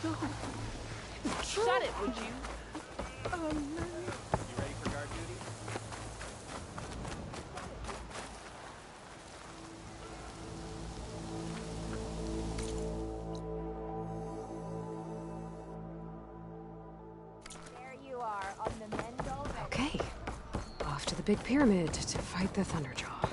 Shut it, would you? You ready for guard duty? There you are on the Mendel. Okay. Off to the big pyramid to fight the Thunderjaw.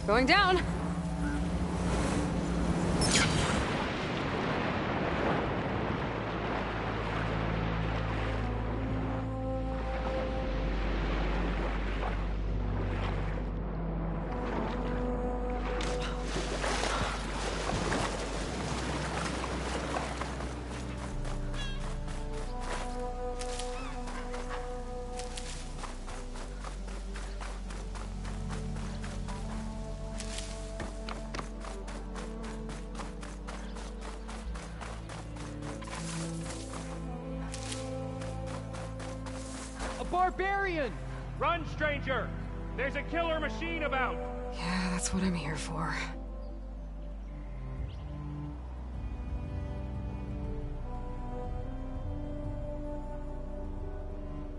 Going down. Barbarian! Run, stranger! There's a killer machine about! Yeah, that's what I'm here for.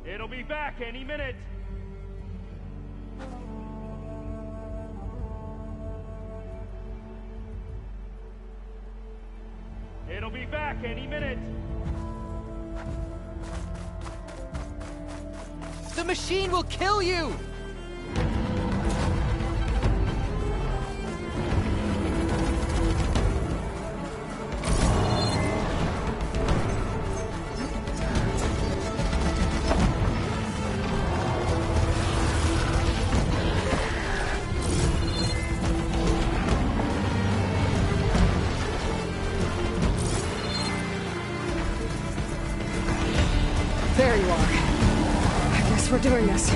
It'll be back any minute! It'll be back any minute! The machine will kill you! There you are. I guess we're doing this.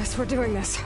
Guess we're doing this.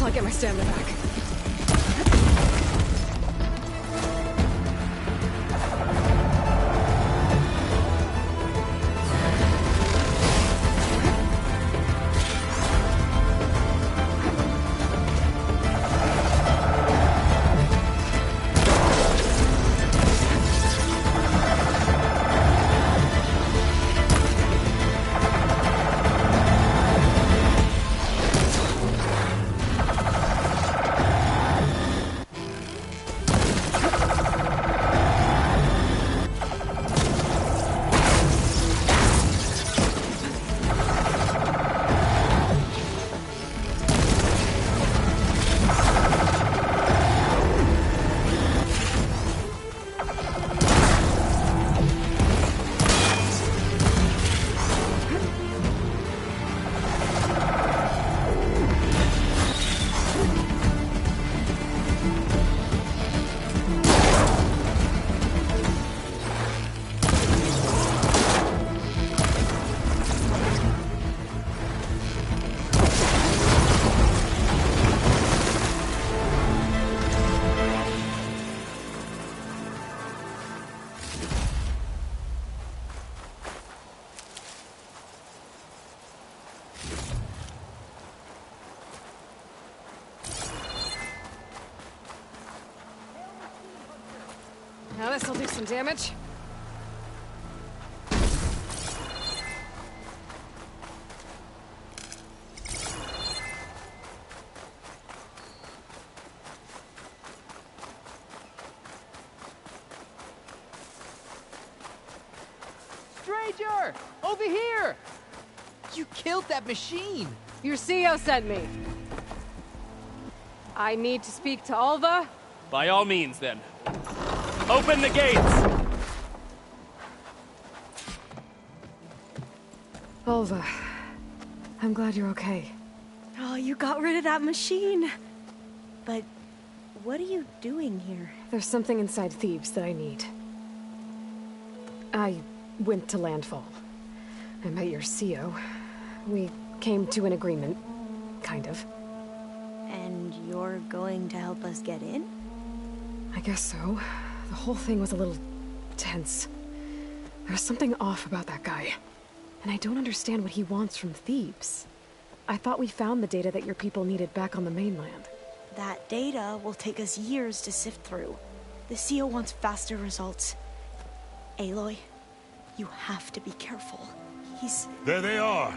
until I get my stamina back. Now this'll do some damage. Stranger! Over here! You killed that machine! Your CEO sent me. I need to speak to Alva. By all means, then. Open the gates! Alva, I'm glad you're okay. Oh, you got rid of that machine. But what are you doing here? There's something inside Thebes that I need. I went to Landfall. I met your CEO. We came to an agreement, kind of. And you're going to help us get in? I guess so. The whole thing was a little tense. There was something off about that guy. And I don't understand what he wants from Thebes. I thought we found the data that your people needed back on the mainland. That data will take us years to sift through. The CEO wants faster results. Aloy, you have to be careful. There they are!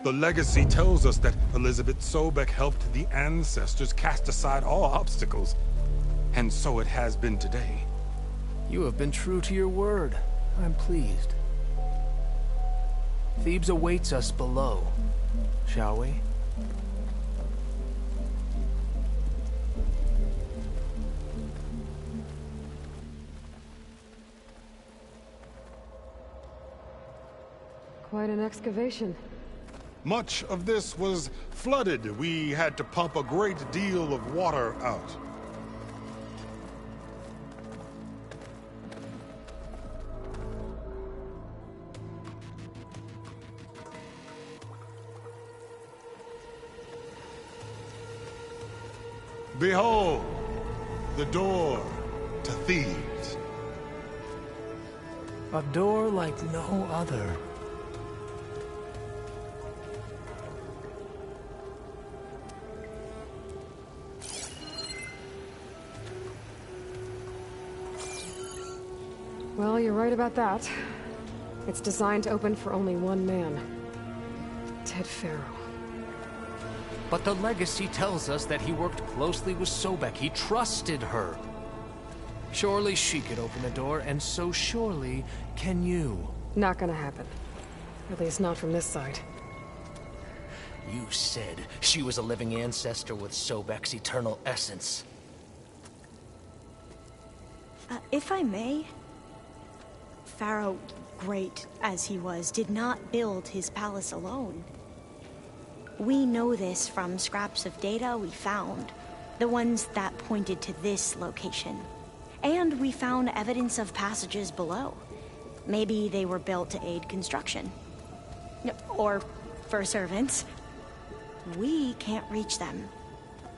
The legacy tells us that Elizabeth Sobek helped the ancestors cast aside all obstacles. And so it has been today. You have been true to your word. I'm pleased. Thebes awaits us below, shall we? Quite an excavation. Much of this was flooded. We had to pump a great deal of water out. Behold, the door to Thebes. A door like no other. Well, you're right about that. It's designed to open for only one man. Ted Faro. But the legacy tells us that he worked closely with Sobek. He trusted her. Surely she could open the door, and so surely can you. Not gonna happen. At least not from this side. You said she was a living ancestor with Sobek's eternal essence. If I may, Pharaoh, great as he was, did not build his palace alone. We know this from scraps of data we found, the ones that pointed to this location. And we found evidence of passages below. Maybe they were built to aid construction. Or for servants. We can't reach them.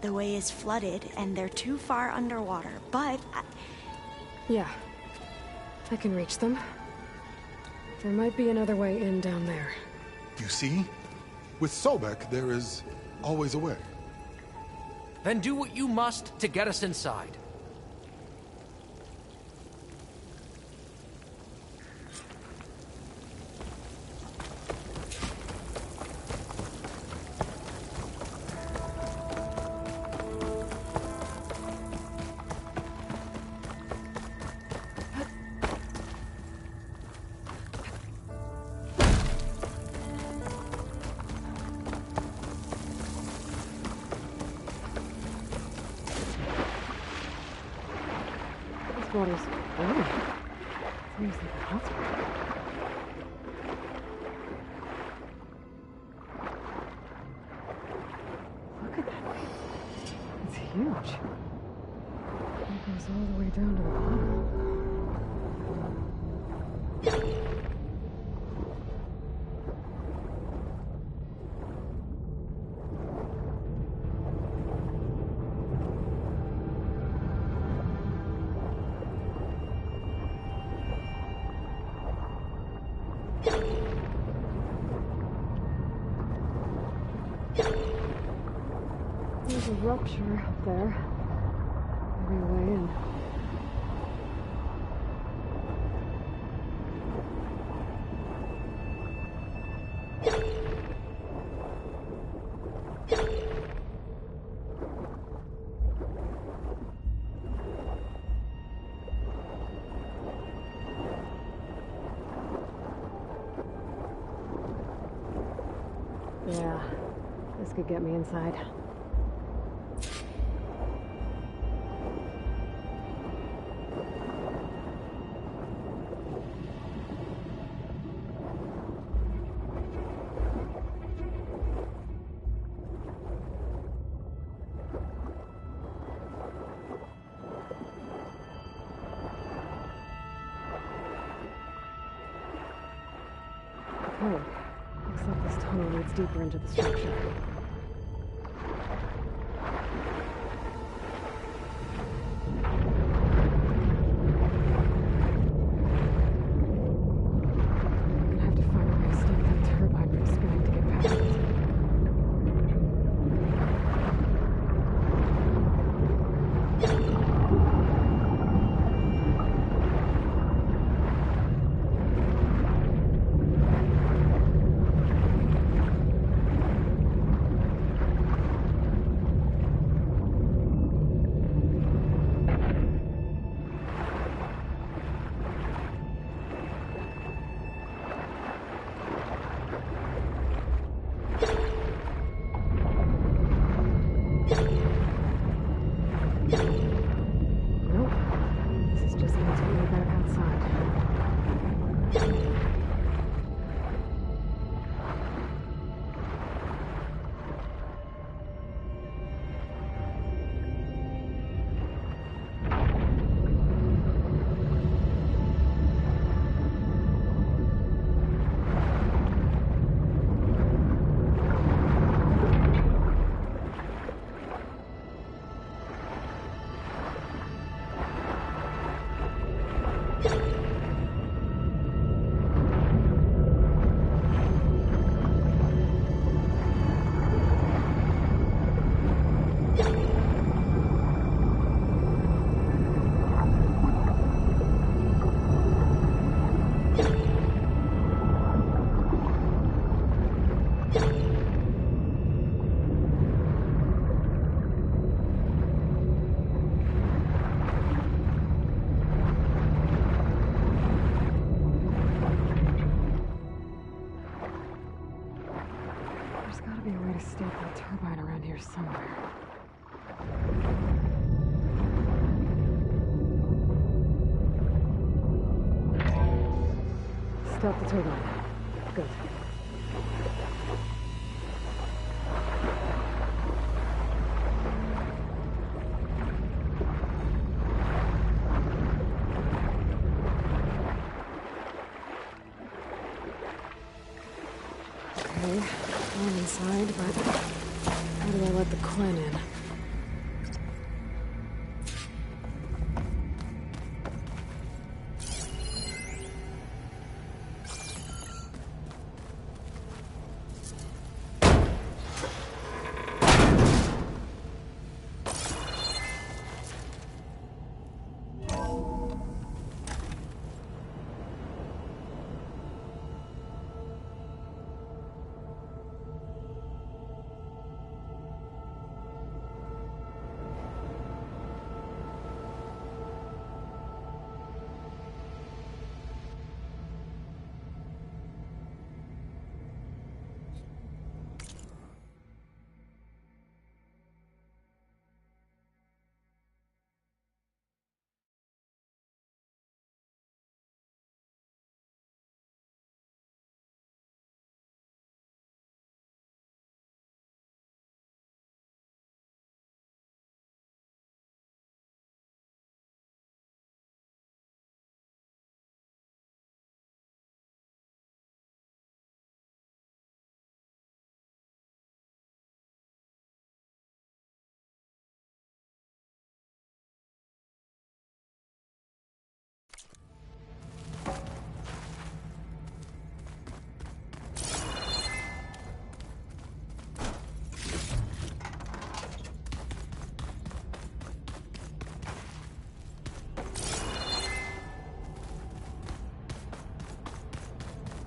the way is flooded and they're too far underwater, but... Yeah. I can reach them. There might be another way in down there. You see? With Sobek, there is always a way. Then do what you must to get us inside. Water's boiling. Seems like a hot spring. Look at that thing. It's huge. It goes all the way down to the bottom. There's a rupture up there. Maybe a way in. Yeah, this could get me inside. Okay, looks like this tunnel leads deeper into the structure. I'm gonna have to find a way to stop that turbine from spinning to get past it. Nope. This is just going to take me back outside. There's gotta be a way to stake that turbine around here somewhere. Stop the turbine. Good. Okay, I'm inside, but how do I let the Quen in?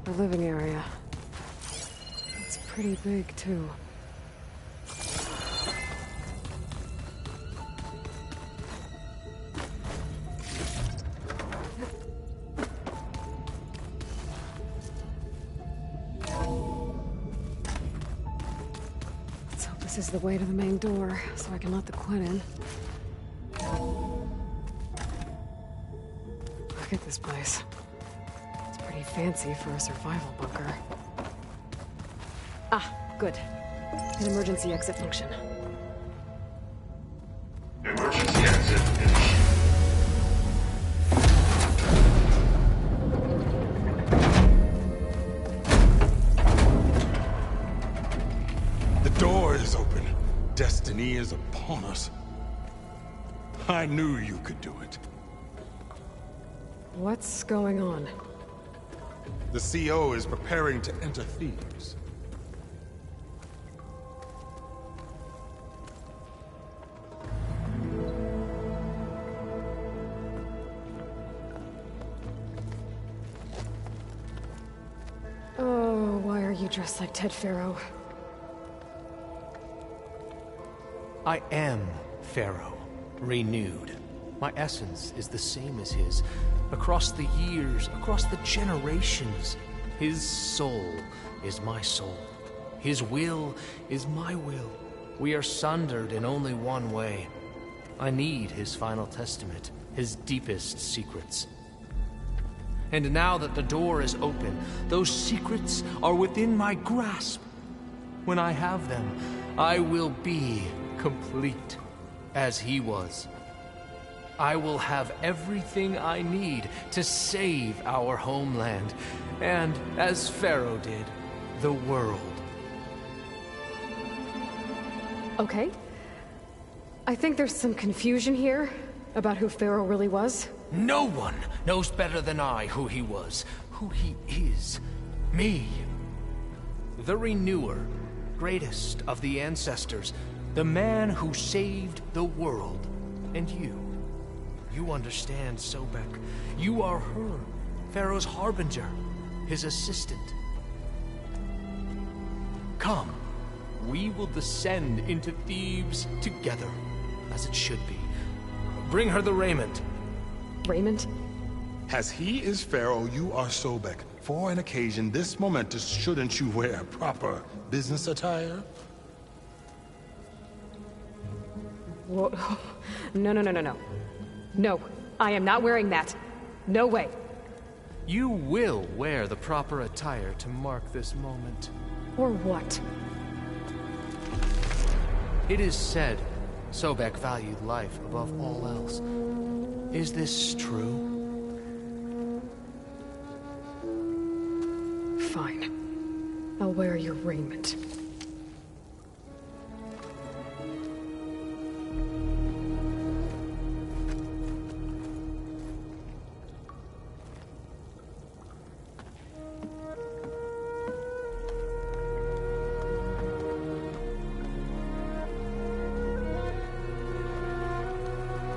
the living area. It's pretty big, too. Let's hope this is the way to the main door, so I can let the Quinn in. Look at this place. It's pretty fancy for a survival bunker. Ah, good. An emergency exit function. Emergency exit initiated. The door is open. Destiny is upon us. I knew you could do it. What's going on? The CO is preparing to enter Thebes. Oh, why are you dressed like Ted Faro? I am Pharaoh, renewed. My essence is the same as his. Across the years, across the generations, his soul is my soul. His will is my will. We are sundered in only one way. I need his final testament, his deepest secrets. And now that the door is open, those secrets are within my grasp. When I have them, I will be complete, as he was. I will have everything I need to save our homeland, and, as Pharaoh did, the world. Okay. I think there's some confusion here about who Pharaoh really was. No one knows better than I who he was, who he is. Me. The Renewer, greatest of the ancestors, the man who saved the world. And you. You understand, Sobek. You are her, Pharaoh's harbinger, his assistant. Come, we will descend into Thebes together, as it should be. Bring her the raiment. Raymond? As he is Pharaoh, you are Sobek. For an occasion this momentous, shouldn't you wear proper business attire? Whoa. No, no, no, no, no. No, I am not wearing that. No way. You will wear the proper attire to mark this moment. Or what? It is said Sobek valued life above all else. Is this true? Fine. I'll wear your raiment.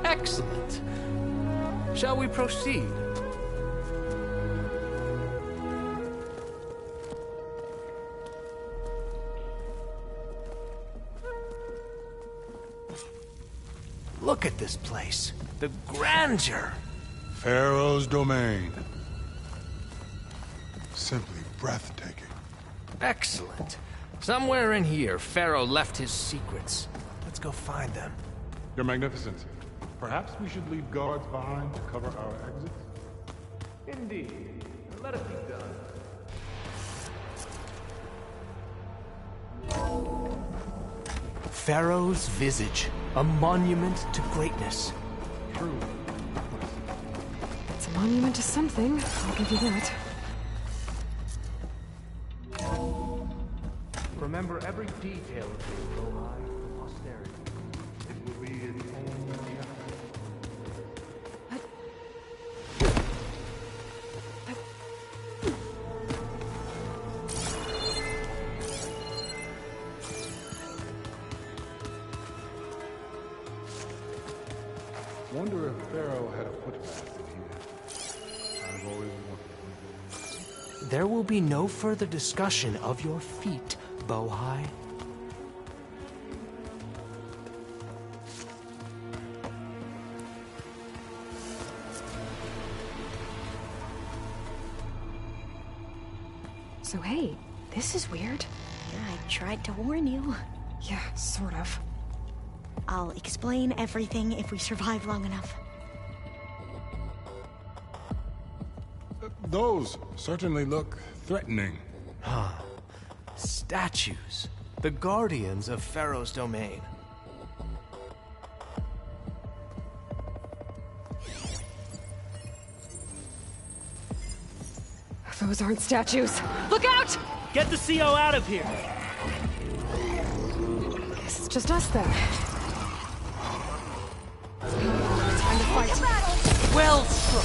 Excellent. Shall we proceed? Look at this place. The grandeur. Pharaoh's domain. Simply breathtaking. Excellent. Somewhere in here, Pharaoh left his secrets. Let's go find them. Your Magnificence, perhaps we should leave guards behind to cover our exits? Indeed. Let it be done. Pharaoh's visage, a monument to greatness. True. It's a monument to something, I'll give you that. Remember every detail of this Bohai for posterity. It will be its own chapter. Wonder if Pharaoh had a footpath in here. I've always wondered. there will be no further discussion of your feat, Bohai. So hey, this is weird. I tried to warn you. Yeah, sort of. I'll explain everything if we survive long enough. Those certainly look threatening. Statues. The guardians of Pharaoh's domain. Those aren't statues. Look out! Get the CO out of here! Guess it's just us then. Time to fight. Well struck!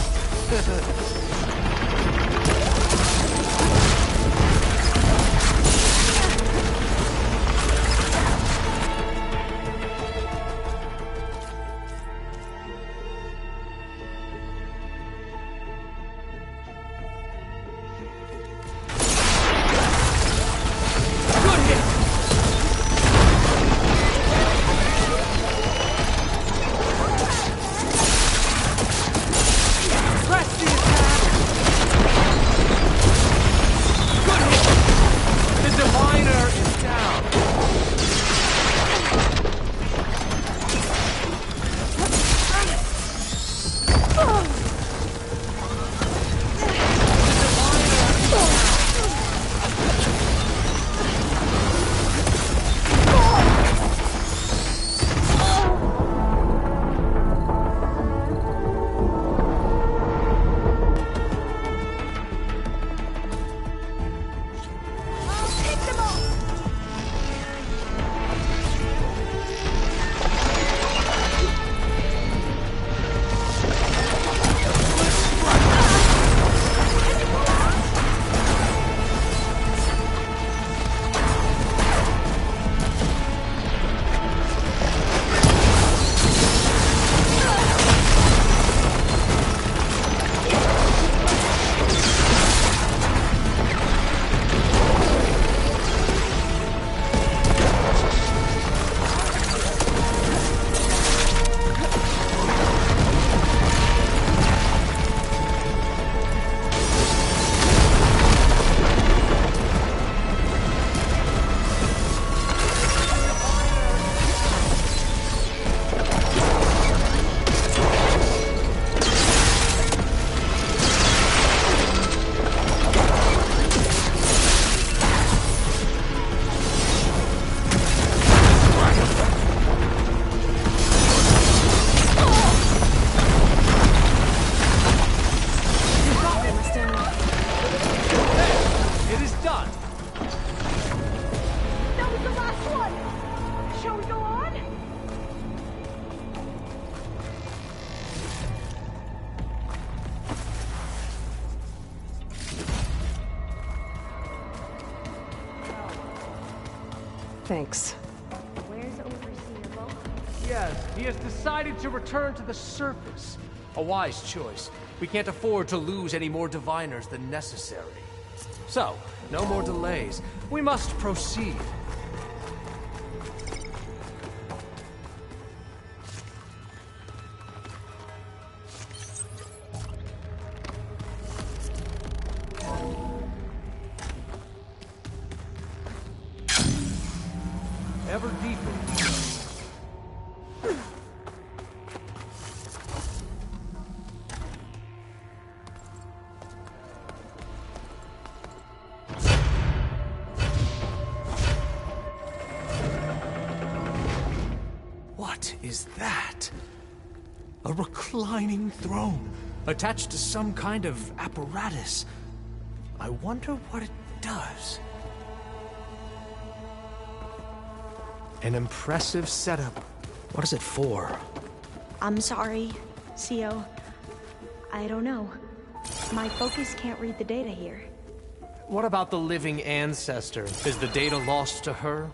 Thanks. Where's Overseer Bo? Yes, he has decided to return to the surface. A wise choice. We can't afford to lose any more diviners than necessary. So, no more delays. We must proceed. Ever deeper. What is that? A reclining throne, attached to some kind of apparatus. I wonder what it does. An impressive setup. What is it for? I'm sorry, CO. I don't know. My focus can't read the data here. What about the living ancestor? Is the data lost to her?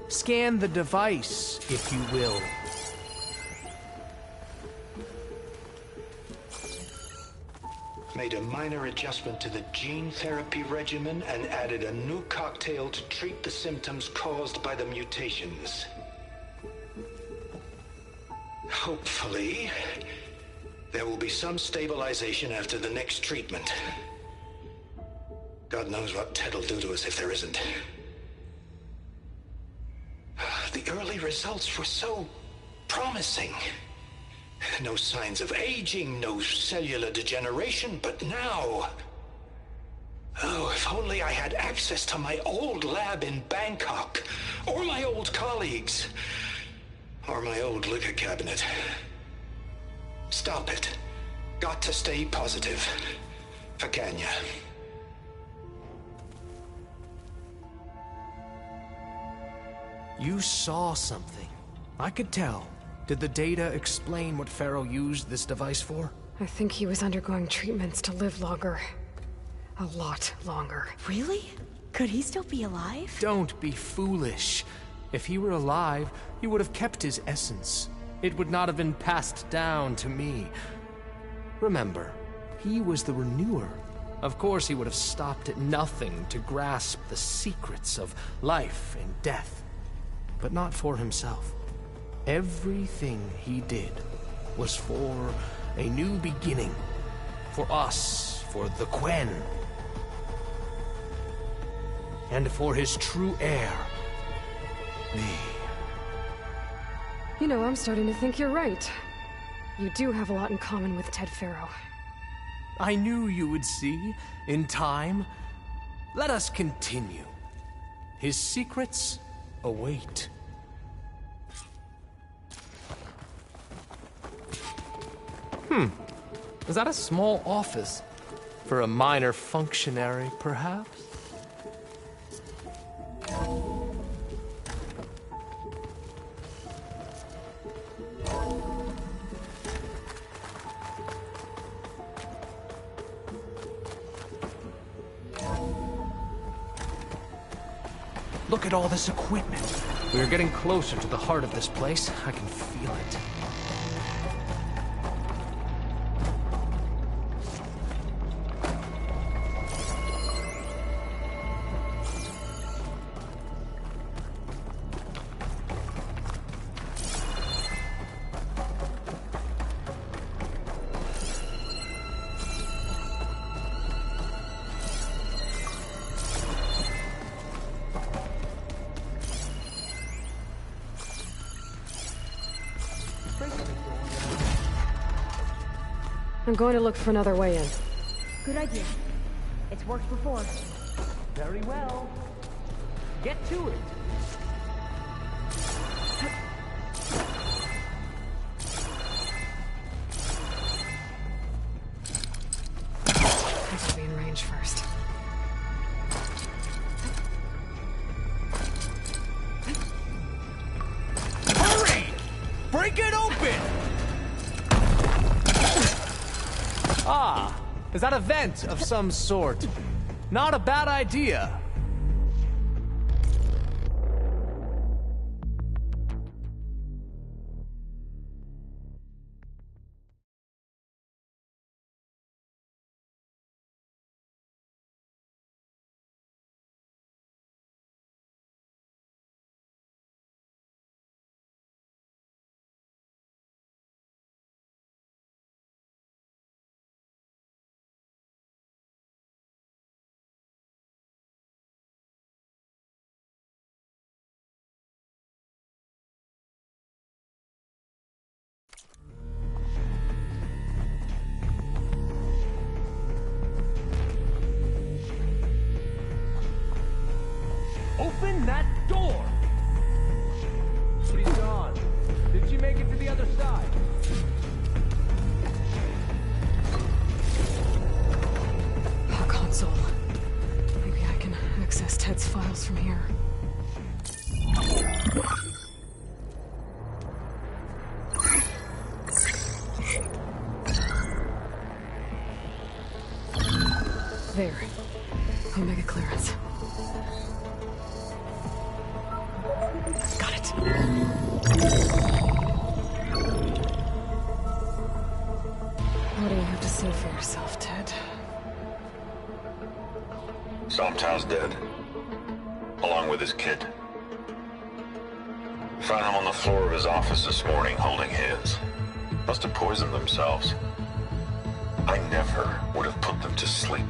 Scan the device, if you will. made a minor adjustment to the gene therapy regimen and added a new cocktail to treat the symptoms caused by the mutations. Hopefully, there will be some stabilization after the next treatment. God knows what Ted will do to us if there isn't. The early results were so promising. No signs of aging, no cellular degeneration, but now... Oh, if only I had access to my old lab in Bangkok, or my old colleagues, or my old liquor cabinet. Stop it. Got to stay positive. For Kenya. You saw something. I could tell. Did the data explain what Pharaoh used this device for? I think he was undergoing treatments to live longer. A lot longer. Really? Could he still be alive? Don't be foolish. If he were alive, he would have kept his essence. It would not have been passed down to me. Remember, he was the renewer. Of course he would have stopped at nothing to grasp the secrets of life and death. But not for himself. Everything he did was for a new beginning. For us, for the Quen. And for his true heir, me. You know, I'm starting to think you're right. You do have a lot in common with Ted Pharaoh. I knew you would see, in time. Let us continue. His secrets await. Is that a small office? For a minor functionary, perhaps? Look at all this equipment. We are getting closer to the heart of this place. I can feel it. I'm going to look for another way in. Good idea. It's worked before. Very well. Get to it. I should be in range first. Hurry! Break it open! Ah, is that a vent of some sort? Not a bad idea. Open that door! She's gone. Did she make it to the other side? A console. Maybe I can access Ted's files from here. There. Omega clearance. Got it. What do you have to say for yourself, Ted? Tao's dead. Along with his kid. Found him on the floor of his office this morning, holding hands. Must have poisoned themselves. I never would have put them to sleep.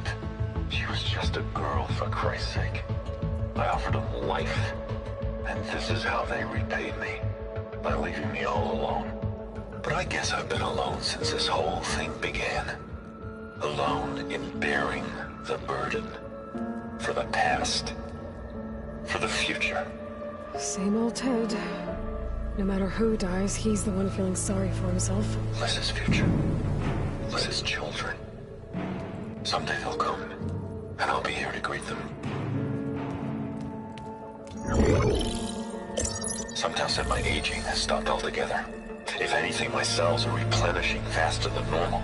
She was just a girl, for Christ's sake. I offered them life. And this is how they repaid me. By leaving me all alone. But I guess I've been alone since this whole thing began. Alone in bearing the burden. For the past. For the future. Same old Ted. No matter who dies, he's the one feeling sorry for himself. Liz's future. Liz's children. Someday they'll come. And I'll be here to greet them. Some Tao said my aging has stopped altogether. If anything, my cells are replenishing faster than normal.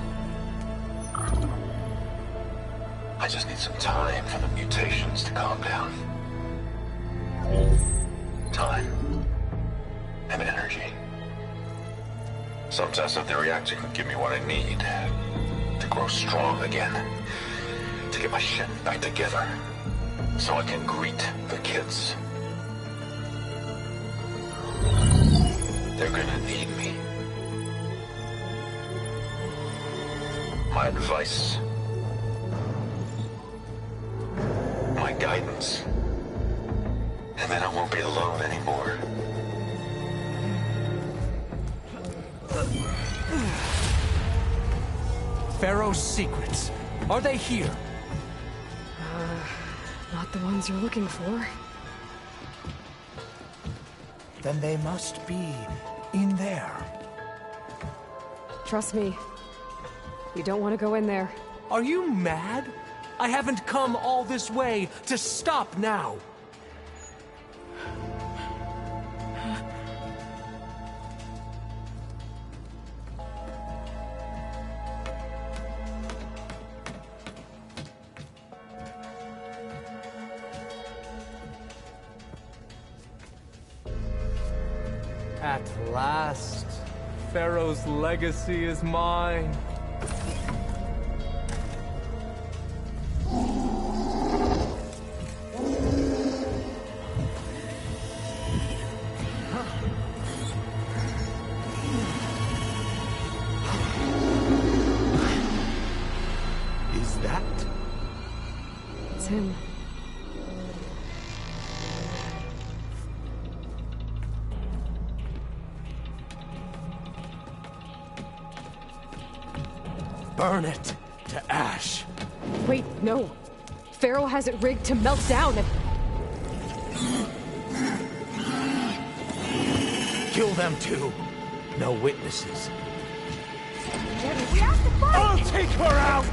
I just need some time for the mutations to calm down. Time. And energy. Some Tao said the reactor can give me what I need. To grow strong again. To get my shit back together. So I can greet the kids. They're gonna need me. My advice. My guidance. And then I won't be alone anymore. Pharaoh's secrets. Are they here? Not the ones you're looking for. Then they must be in there. Trust me. You don't want to go in there. Are you mad? I haven't come all this way to stop now. At last, Pharaoh's legacy is mine. Is that? It's him. Burn it to ash. Wait, no. Pharaoh has it rigged to melt down and... Kill them too. No witnesses. We have to fight! I'll take her out!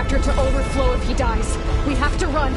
reactor to overflow if he dies. We have to run.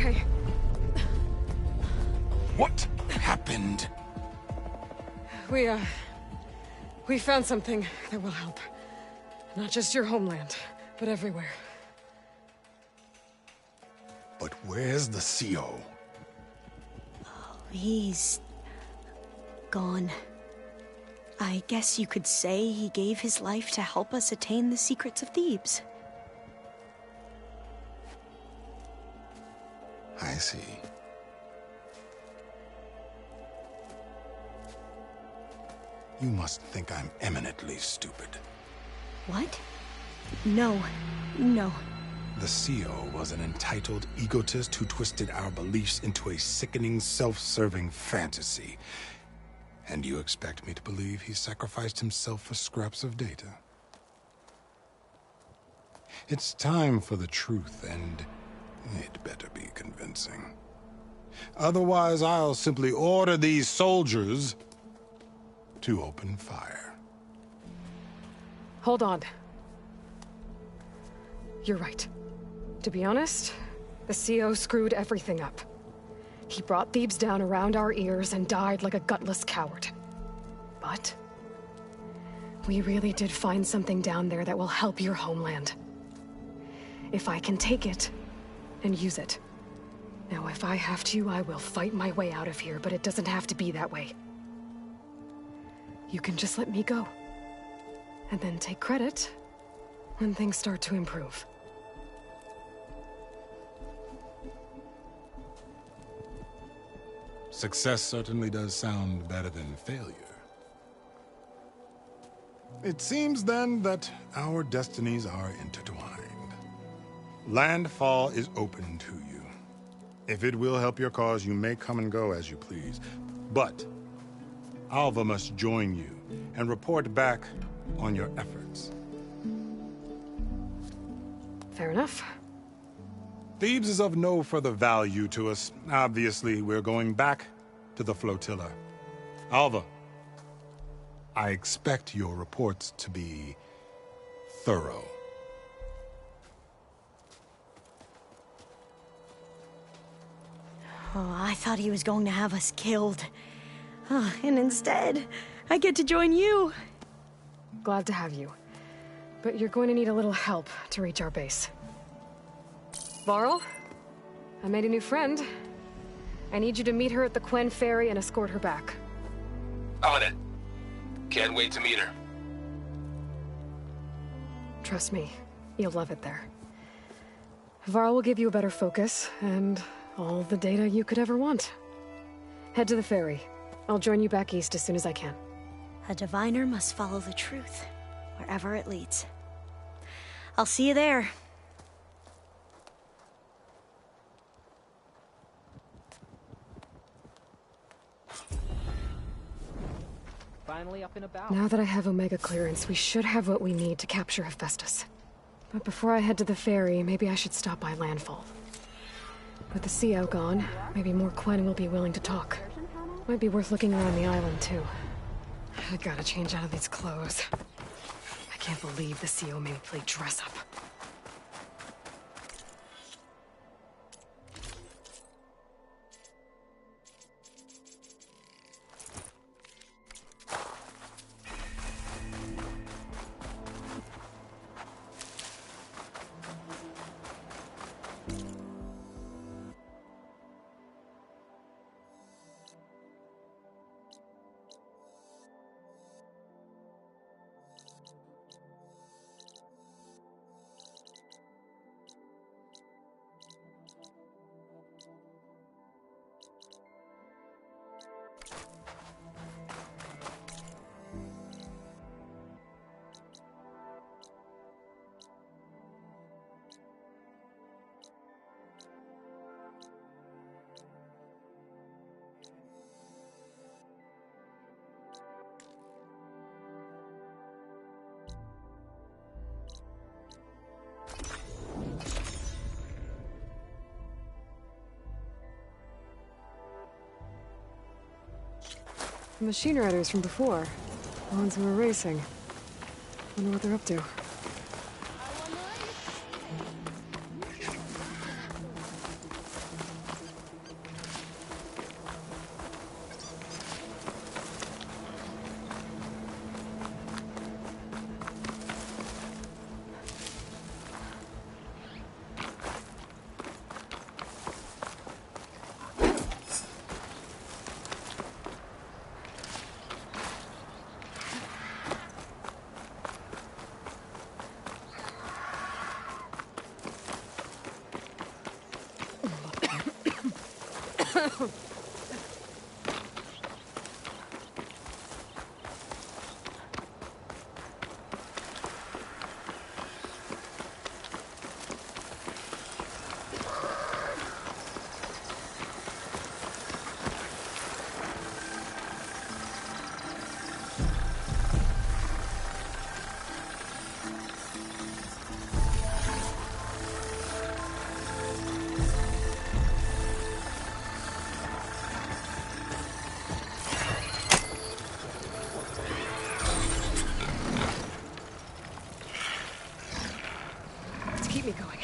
okay. What happened? We found something that will help. Not just your homeland, but everywhere. But where's the CO? He's gone. I guess you could say he gave his life to help us attain the secrets of Thebes. I see. You must think I'm eminently stupid. What? No. No. The CO was an entitled egotist who twisted our beliefs into a sickening, self-serving fantasy. And you expect me to believe he sacrificed himself for scraps of data? It's time for the truth, and it better be convincing. Otherwise, I'll simply order these soldiers to open fire. Hold on. You're right. To be honest, the CO screwed everything up. He brought Thebes down around our ears and died like a gutless coward. But we really did find something down there that will help your homeland. If I can take it and use it. Now, if I have to, I will fight my way out of here, but it doesn't have to be that way. You can just let me go. And then take credit when things start to improve. Success certainly does sound better than failure. It seems then that our destinies are intertwined. Landfall is open to you. If it will help your cause, you may come and go as you please. But Alva must join you and report back on your efforts. Fair enough. Thebes is of no further value to us. Obviously, we're going back to the flotilla. Alva, I expect your reports to be thorough. Oh, I thought he was going to have us killed. And instead, I get to join you. Glad to have you. But you're going to need a little help to reach our base. Varl, I made a new friend. I need you to meet her at the Quen Ferry and escort her back. On it. Can't wait to meet her. Trust me, you'll love it there. Varl will give you a better focus, and all the data you could ever want. Head to the ferry. I'll join you back east as soon as I can. A diviner must follow the truth, wherever it leads. I'll see you there. Finally up and about. Now that I have Omega clearance, we should have what we need to capture Hephaestus. But before I head to the ferry, maybe I should stop by Landfall. With the CO gone, maybe more Quen will be willing to talk. Might be worth looking around the island, too. I gotta change out of these clothes. I can't believe the CO made me play dress up. The machine riders from before. The ones who were racing. Wonder what they're up to. Keep me going.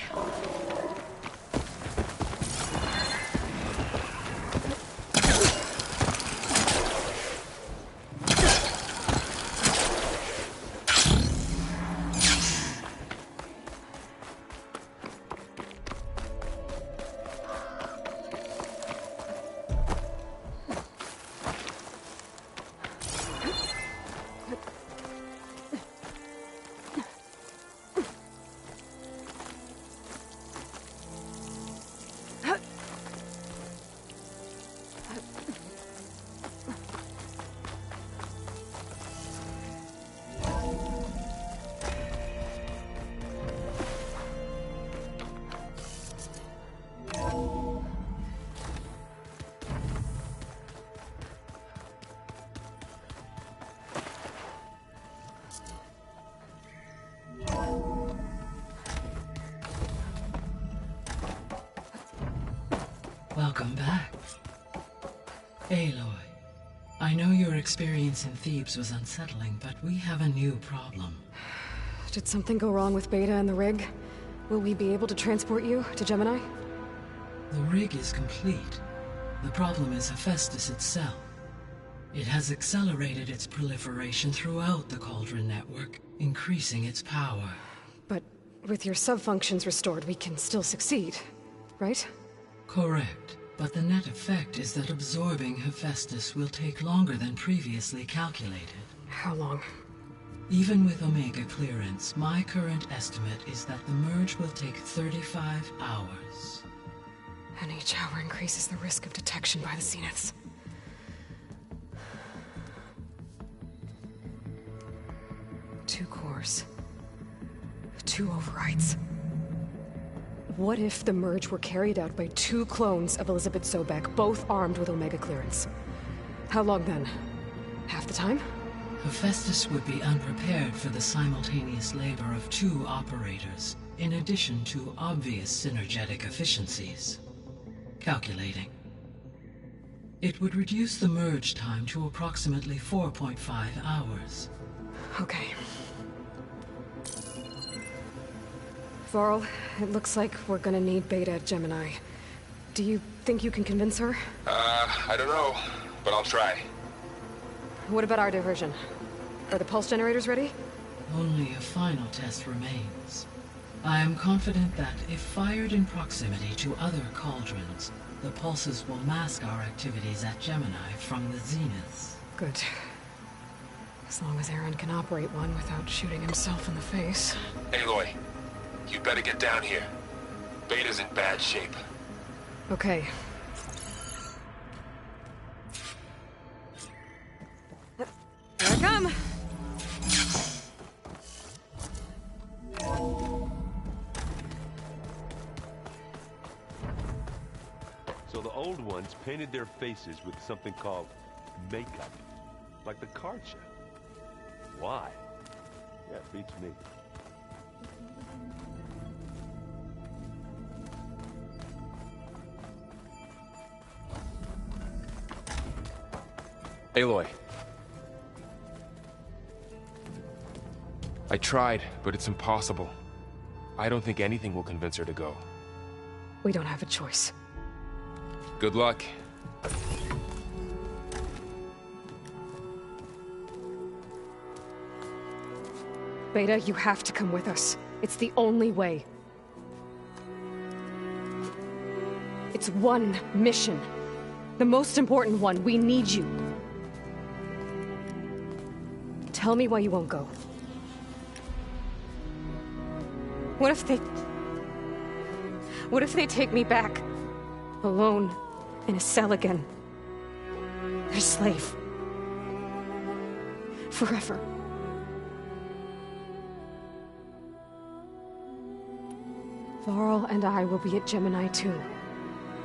Welcome back. Aloy, I know your experience in Thebes was unsettling, but we have a new problem. Did something go wrong with Beta and the rig? Will we be able to transport you to Gemini? The rig is complete. The problem is Hephaestus itself. It has accelerated its proliferation throughout the Cauldron network, increasing its power. But with your sub-functions restored, we can still succeed, right? Correct. But the net effect is that absorbing Hephaestus will take longer than previously calculated. How long? Even with Omega clearance, my current estimate is that the merge will take 35 hours. And each hour increases the risk of detection by the Zeniths. Two cores. Two overrides. What if the merge were carried out by two clones of Elizabeth Sobek, both armed with Omega clearance? How long then? Half the time? Hephaestus would be unprepared for the simultaneous labor of two operators, in addition to obvious synergetic efficiencies. Calculating. It would reduce the merge time to approximately 4.5 hours. Okay. Varl, it looks like we're gonna need Beta at Gemini. Do you think you can convince her? I don't know, but I'll try. What about our diversion? Are the pulse generators ready? Only a final test remains. I am confident that if fired in proximity to other cauldrons, the pulses will mask our activities at Gemini from the Zeniths. Good. As long as Aaron can operate one without shooting himself in the face. Aloy, you better get down here. Beta's in bad shape. Okay. Here I come! So the old ones painted their faces with something called makeup. Like the card show. Why? Yeah, it beats me. Aloy. I tried, but it's impossible. I don't think anything will convince her to go. We don't have a choice. Good luck. Beta, you have to come with us. It's the only way. It's one mission. The most important one. We need you. Tell me why you won't go. What if they take me back? Alone. in a cell again. Their slave. Forever. Varl and I will be at Gemini too.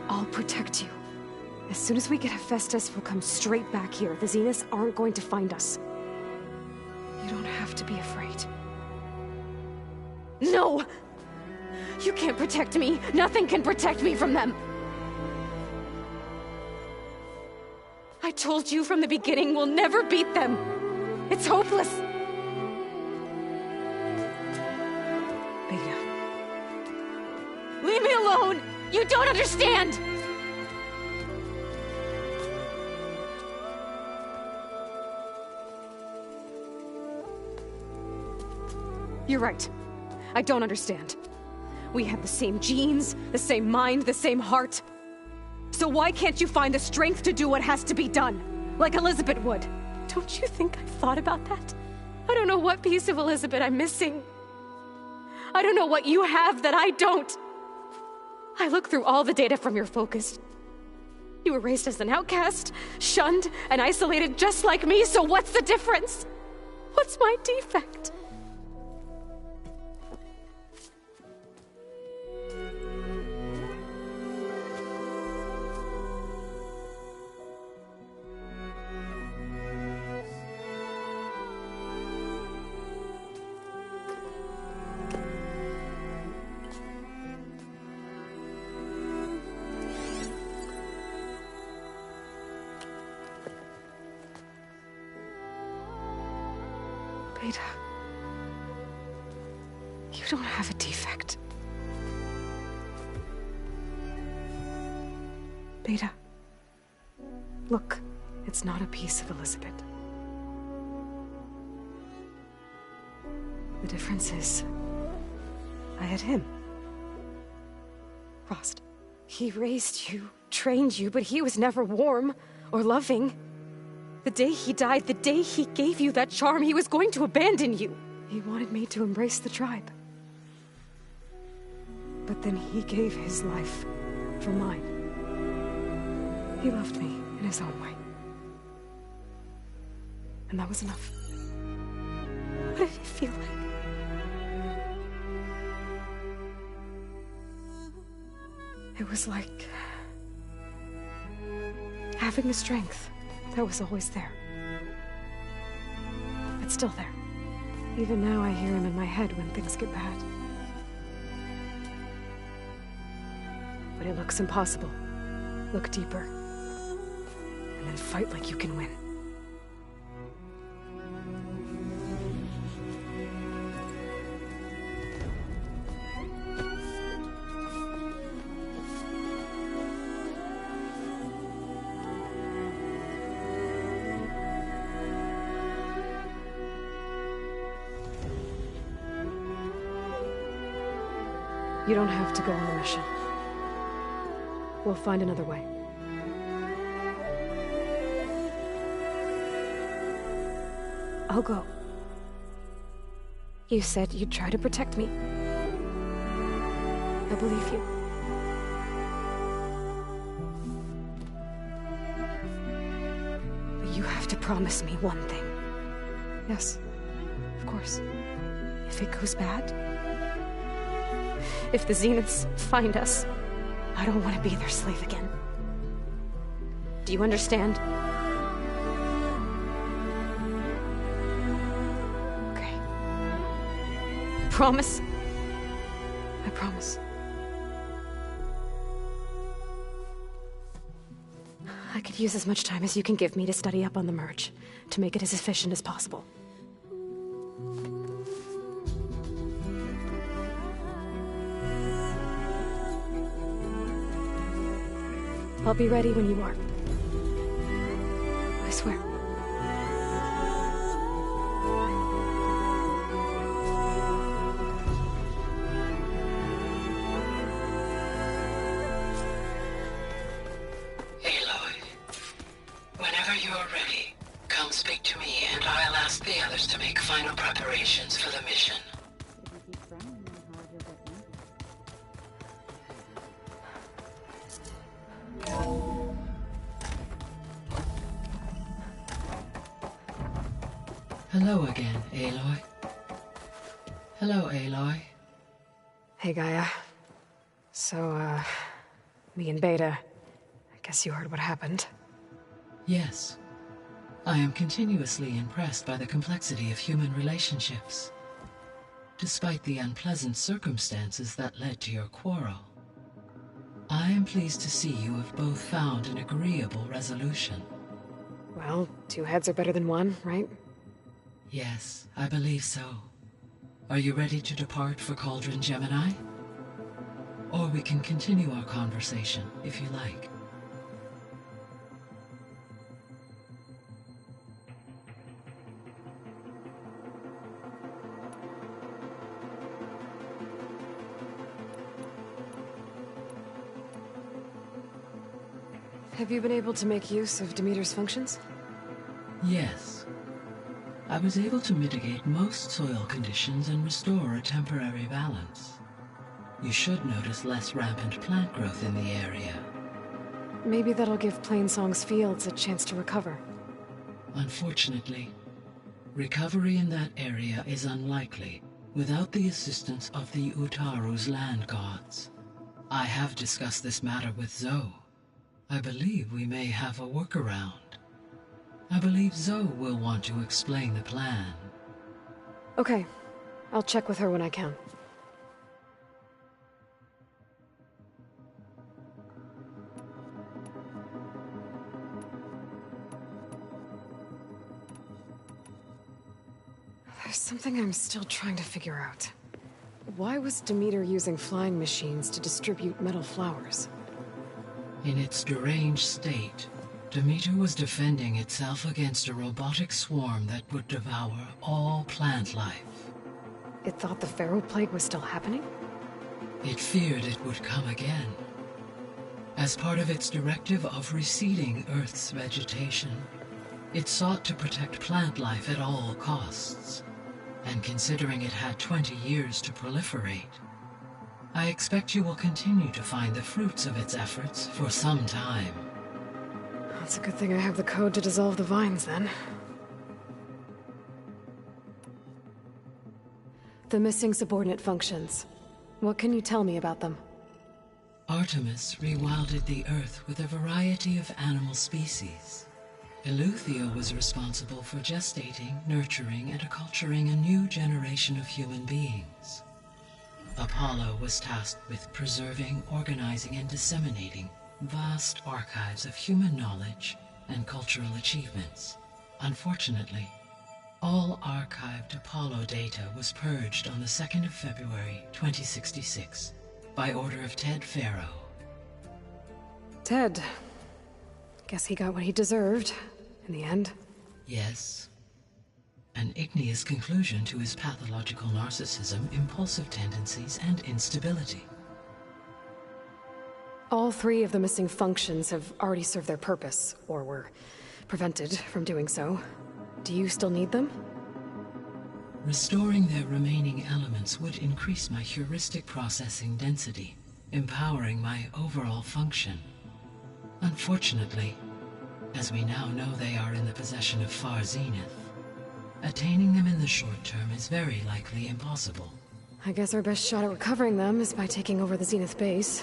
I'll protect you. As soon as we get Hephaestus, we'll come straight back here. The Zeniths aren't going to find us. You don't have to be afraid. No! You can't protect me! Nothing can protect me from them! I told you from the beginning we'll never beat them! It's hopeless! Beta. Leave me alone! You don't understand! You're right. I don't understand. We have the same genes, the same mind, the same heart. So why can't you find the strength to do what has to be done? Like Elizabeth would. Don't you think I've thought about that? I don't know what piece of Elizabeth I'm missing. I don't know what you have that I don't. I look through all the data from your focus. You were raised as an outcast, shunned, and isolated just like me, so what's the difference? What's my defect? Beta, you don't have a defect. Beta, look, it's not a piece of Elizabeth. The difference is, I had him. Rost. He raised you, trained you, but he was never warm or loving. The day he died, the day he gave you that charm, he was going to abandon you. He wanted me to embrace the tribe. But then he gave his life for mine. He loved me in his own way. And that was enough. What did it feel like? It was like having the strength that was always there. It's still there. Even now I hear him in my head when things get bad. But it looks impossible. Look deeper. And then fight like you can win. You don't have to go on the mission. We'll find another way. I'll go. You said you'd try to protect me. I believe you. But you have to promise me one thing. Yes, of course. If it goes bad, if the Zeniths find us, I don't want to be their slave again. Do you understand? Okay. Promise? I promise. I could use as much time as you can give me to study up on the merge, to make it as efficient as possible. I'll be ready when you are. I swear. Aloy, whenever you're ready, come speak to me and I'll ask the others to make final preparations for the mission. Hello again, Aloy. Hello, Aloy. Hey, Gaia. So, me and Beta, I guess you heard what happened. Yes. I am continuously impressed by the complexity of human relationships. Despite the unpleasant circumstances that led to your quarrel, I am pleased to see you have both found an agreeable resolution. Well, 2 heads are better than 1, right? Yes, I believe so. Are you ready to depart for Cauldron Gemini? Or we can continue our conversation, if you like. Have you been able to make use of Demeter's functions? Yes. I was able to mitigate most soil conditions and restore a temporary balance. You should notice less rampant plant growth in the area. Maybe that'll give Plainsong's fields a chance to recover. Unfortunately, recovery in that area is unlikely without the assistance of the Utaru's land gods. I have discussed this matter with Zoe. I believe we may have a workaround. I believe Zoe will want to explain the plan. Okay. I'll check with her when I can. There's something I'm still trying to figure out. Why was Demeter using flying machines to distribute metal flowers? In its deranged state, Demeter was defending itself against a robotic swarm that would devour all plant life. It thought the Pharaoh Plague was still happening? It feared it would come again. As part of its directive of reseeding Earth's vegetation, it sought to protect plant life at all costs. And considering it had 20 years to proliferate, I expect you will continue to find the fruits of its efforts for some time. It's a good thing I have the code to dissolve the vines, then. The missing subordinate functions. What can you tell me about them? Artemis rewilded the Earth with a variety of animal species. Eleuthia was responsible for gestating, nurturing, and acculturating a new generation of human beings. Apollo was tasked with preserving, organizing, and disseminating vast archives of human knowledge and cultural achievements. Unfortunately, all archived Apollo data was purged on the 2nd of February, 2066, by order of Ted Faro. Ted. Guess he got what he deserved, in the end. Yes. An igneous conclusion to his pathological narcissism, impulsive tendencies, and instability. All 3 of the missing functions have already served their purpose, or were prevented from doing so. Do you still need them? Restoring their remaining elements would increase my heuristic processing density, empowering my overall function. Unfortunately, as we now know they are in the possession of Far Zenith, attaining them in the short term is very likely impossible. I guess our best shot at recovering them is by taking over the Zenith base.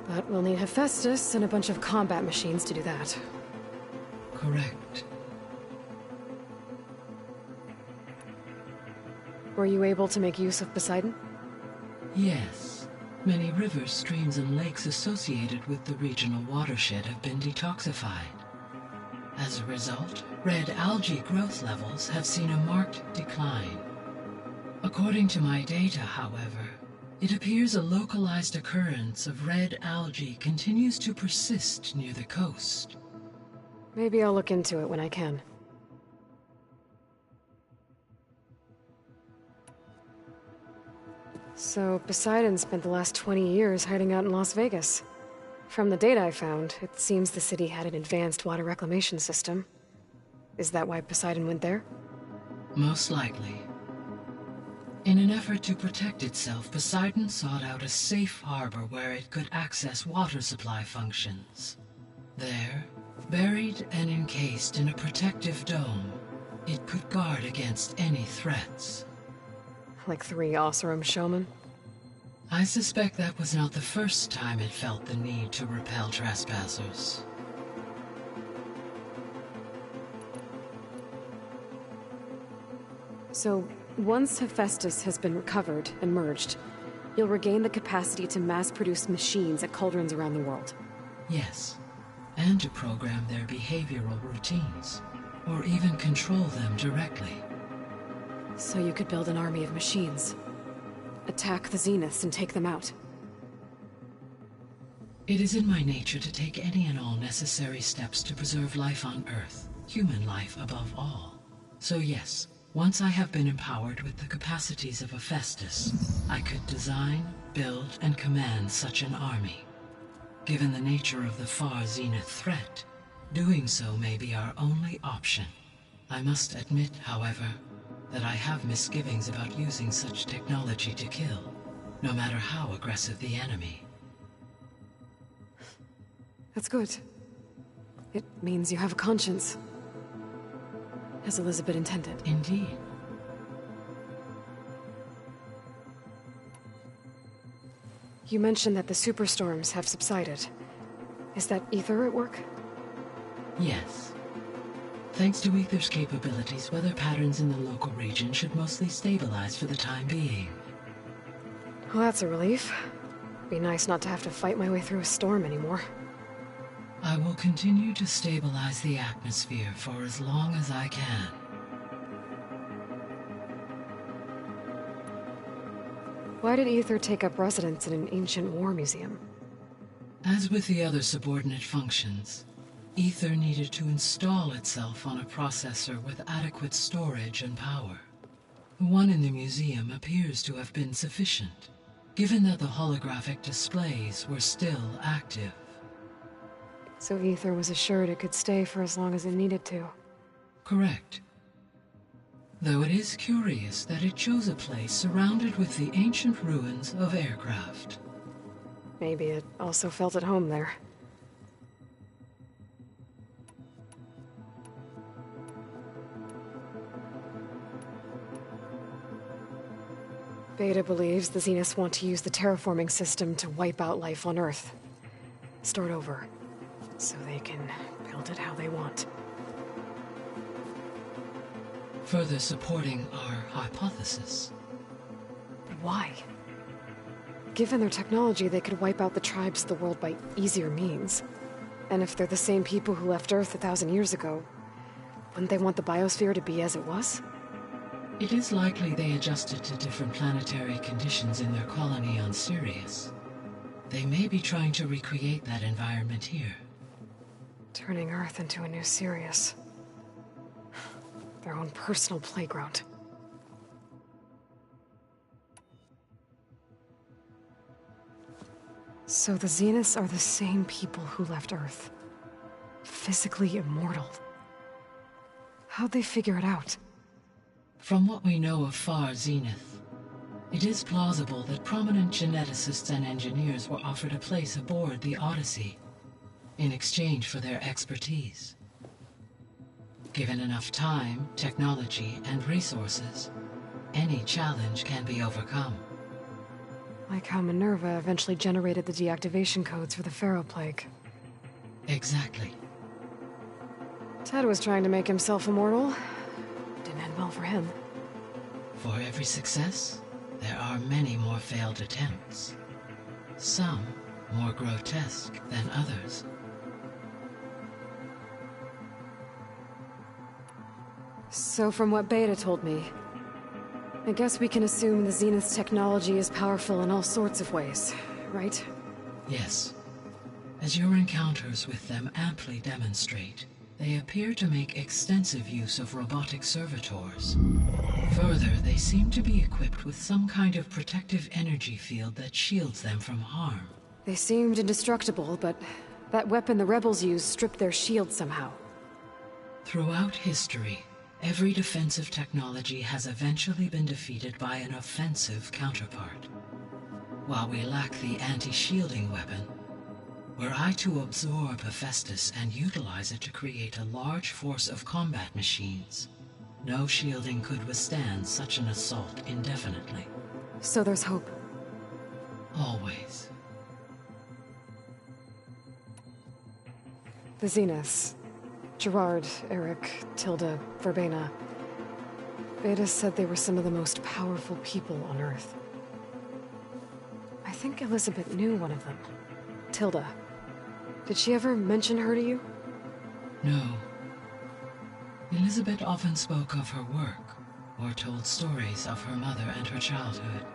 But we'll need Hephaestus and a bunch of combat machines to do that. Correct. Were you able to make use of Poseidon? Yes. Many rivers, streams, and lakes associated with the regional watershed have been detoxified. As a result, red algae growth levels have seen a marked decline. According to my data, however, it appears a localized occurrence of red algae continues to persist near the coast. Maybe I'll look into it when I can. So, Poseidon spent the last 20 years hiding out in Las Vegas. From the data I found, it seems the city had an advanced water reclamation system. Is that why Poseidon went there? Most likely. In an effort to protect itself, Poseidon sought out a safe harbor where it could access water supply functions. There, buried and encased in a protective dome, it could guard against any threats. Like 3 Oseram showmen? I suspect that was not the first time it felt the need to repel trespassers. So, once Hephaestus has been recovered and merged, you'll regain the capacity to mass-produce machines at cauldrons around the world. Yes, and to program their behavioral routines, or even control them directly. So you could build an army of machines. Attack the Zeniths and take them out. It is in my nature to take any and all necessary steps to preserve life on Earth, human life above all. So yes, once I have been empowered with the capacities of Hephaestus, I could design, build, and command such an army. Given the nature of the far Zenith threat, doing so may be our only option. I must admit, however, that I have misgivings about using such technology to kill, no matter how aggressive the enemy. That's good. It means you have a conscience. As Elizabeth intended. Indeed. You mentioned that the superstorms have subsided. Is that Ether at work? Yes. Thanks to Ether's capabilities, weather patterns in the local region should mostly stabilize for the time being. Well, that's a relief. Be nice not to have to fight my way through a storm anymore. I will continue to stabilize the atmosphere for as long as I can. Why did Ether take up residence in an ancient war museum? As with the other subordinate functions, Ether needed to install itself on a processor with adequate storage and power. The one in the museum appears to have been sufficient, given that the holographic displays were still active. So Ether was assured it could stay for as long as it needed to. Correct. Though it is curious that it chose a place surrounded with the ancient ruins of aircraft. Maybe it also felt at home there. Beta believes the Zeniths want to use the terraforming system to wipe out life on Earth. Start over, so they can build it how they want. Further supporting our hypothesis. But why? Given their technology, they could wipe out the tribes of the world by easier means. And if they're the same people who left Earth 1,000 years ago, wouldn't they want the biosphere to be as it was? It is likely they adjusted to different planetary conditions in their colony on Sirius. They may be trying to recreate that environment here. Turning Earth into a new Sirius. Their own personal playground. So the Zeniths are the same people who left Earth. Physically immortal. How'd they figure it out? From what we know of Far Zenith, it is plausible that prominent geneticists and engineers were offered a place aboard the Odyssey in exchange for their expertise. Given enough time, technology, and resources, any challenge can be overcome. Like how Minerva eventually generated the deactivation codes for the Pharaoh Plague. Exactly. Ted was trying to make himself immortal. Didn't end well for him. For every success, there are many more failed attempts. Some more grotesque than others. So from what Beta told me, I guess we can assume the Zenith's technology is powerful in all sorts of ways, right? Yes. As your encounters with them amply demonstrate, they appear to make extensive use of robotic servitors. Further, they seem to be equipped with some kind of protective energy field that shields them from harm. They seemed indestructible, but that weapon the rebels used stripped their shield somehow. Throughout history, every defensive technology has eventually been defeated by an offensive counterpart. While we lack the anti-shielding weapon, were I to absorb Hephaestus and utilize it to create a large force of combat machines, no shielding could withstand such an assault indefinitely. So there's hope. Always. The Zeniths. Gerard, Eric, Tilda, Verbena. Beta said they were some of the most powerful people on Earth. I think Elizabeth knew one of them. Tilda. Did she ever mention her to you? No. Elizabeth often spoke of her work, or told stories of her mother and her childhood.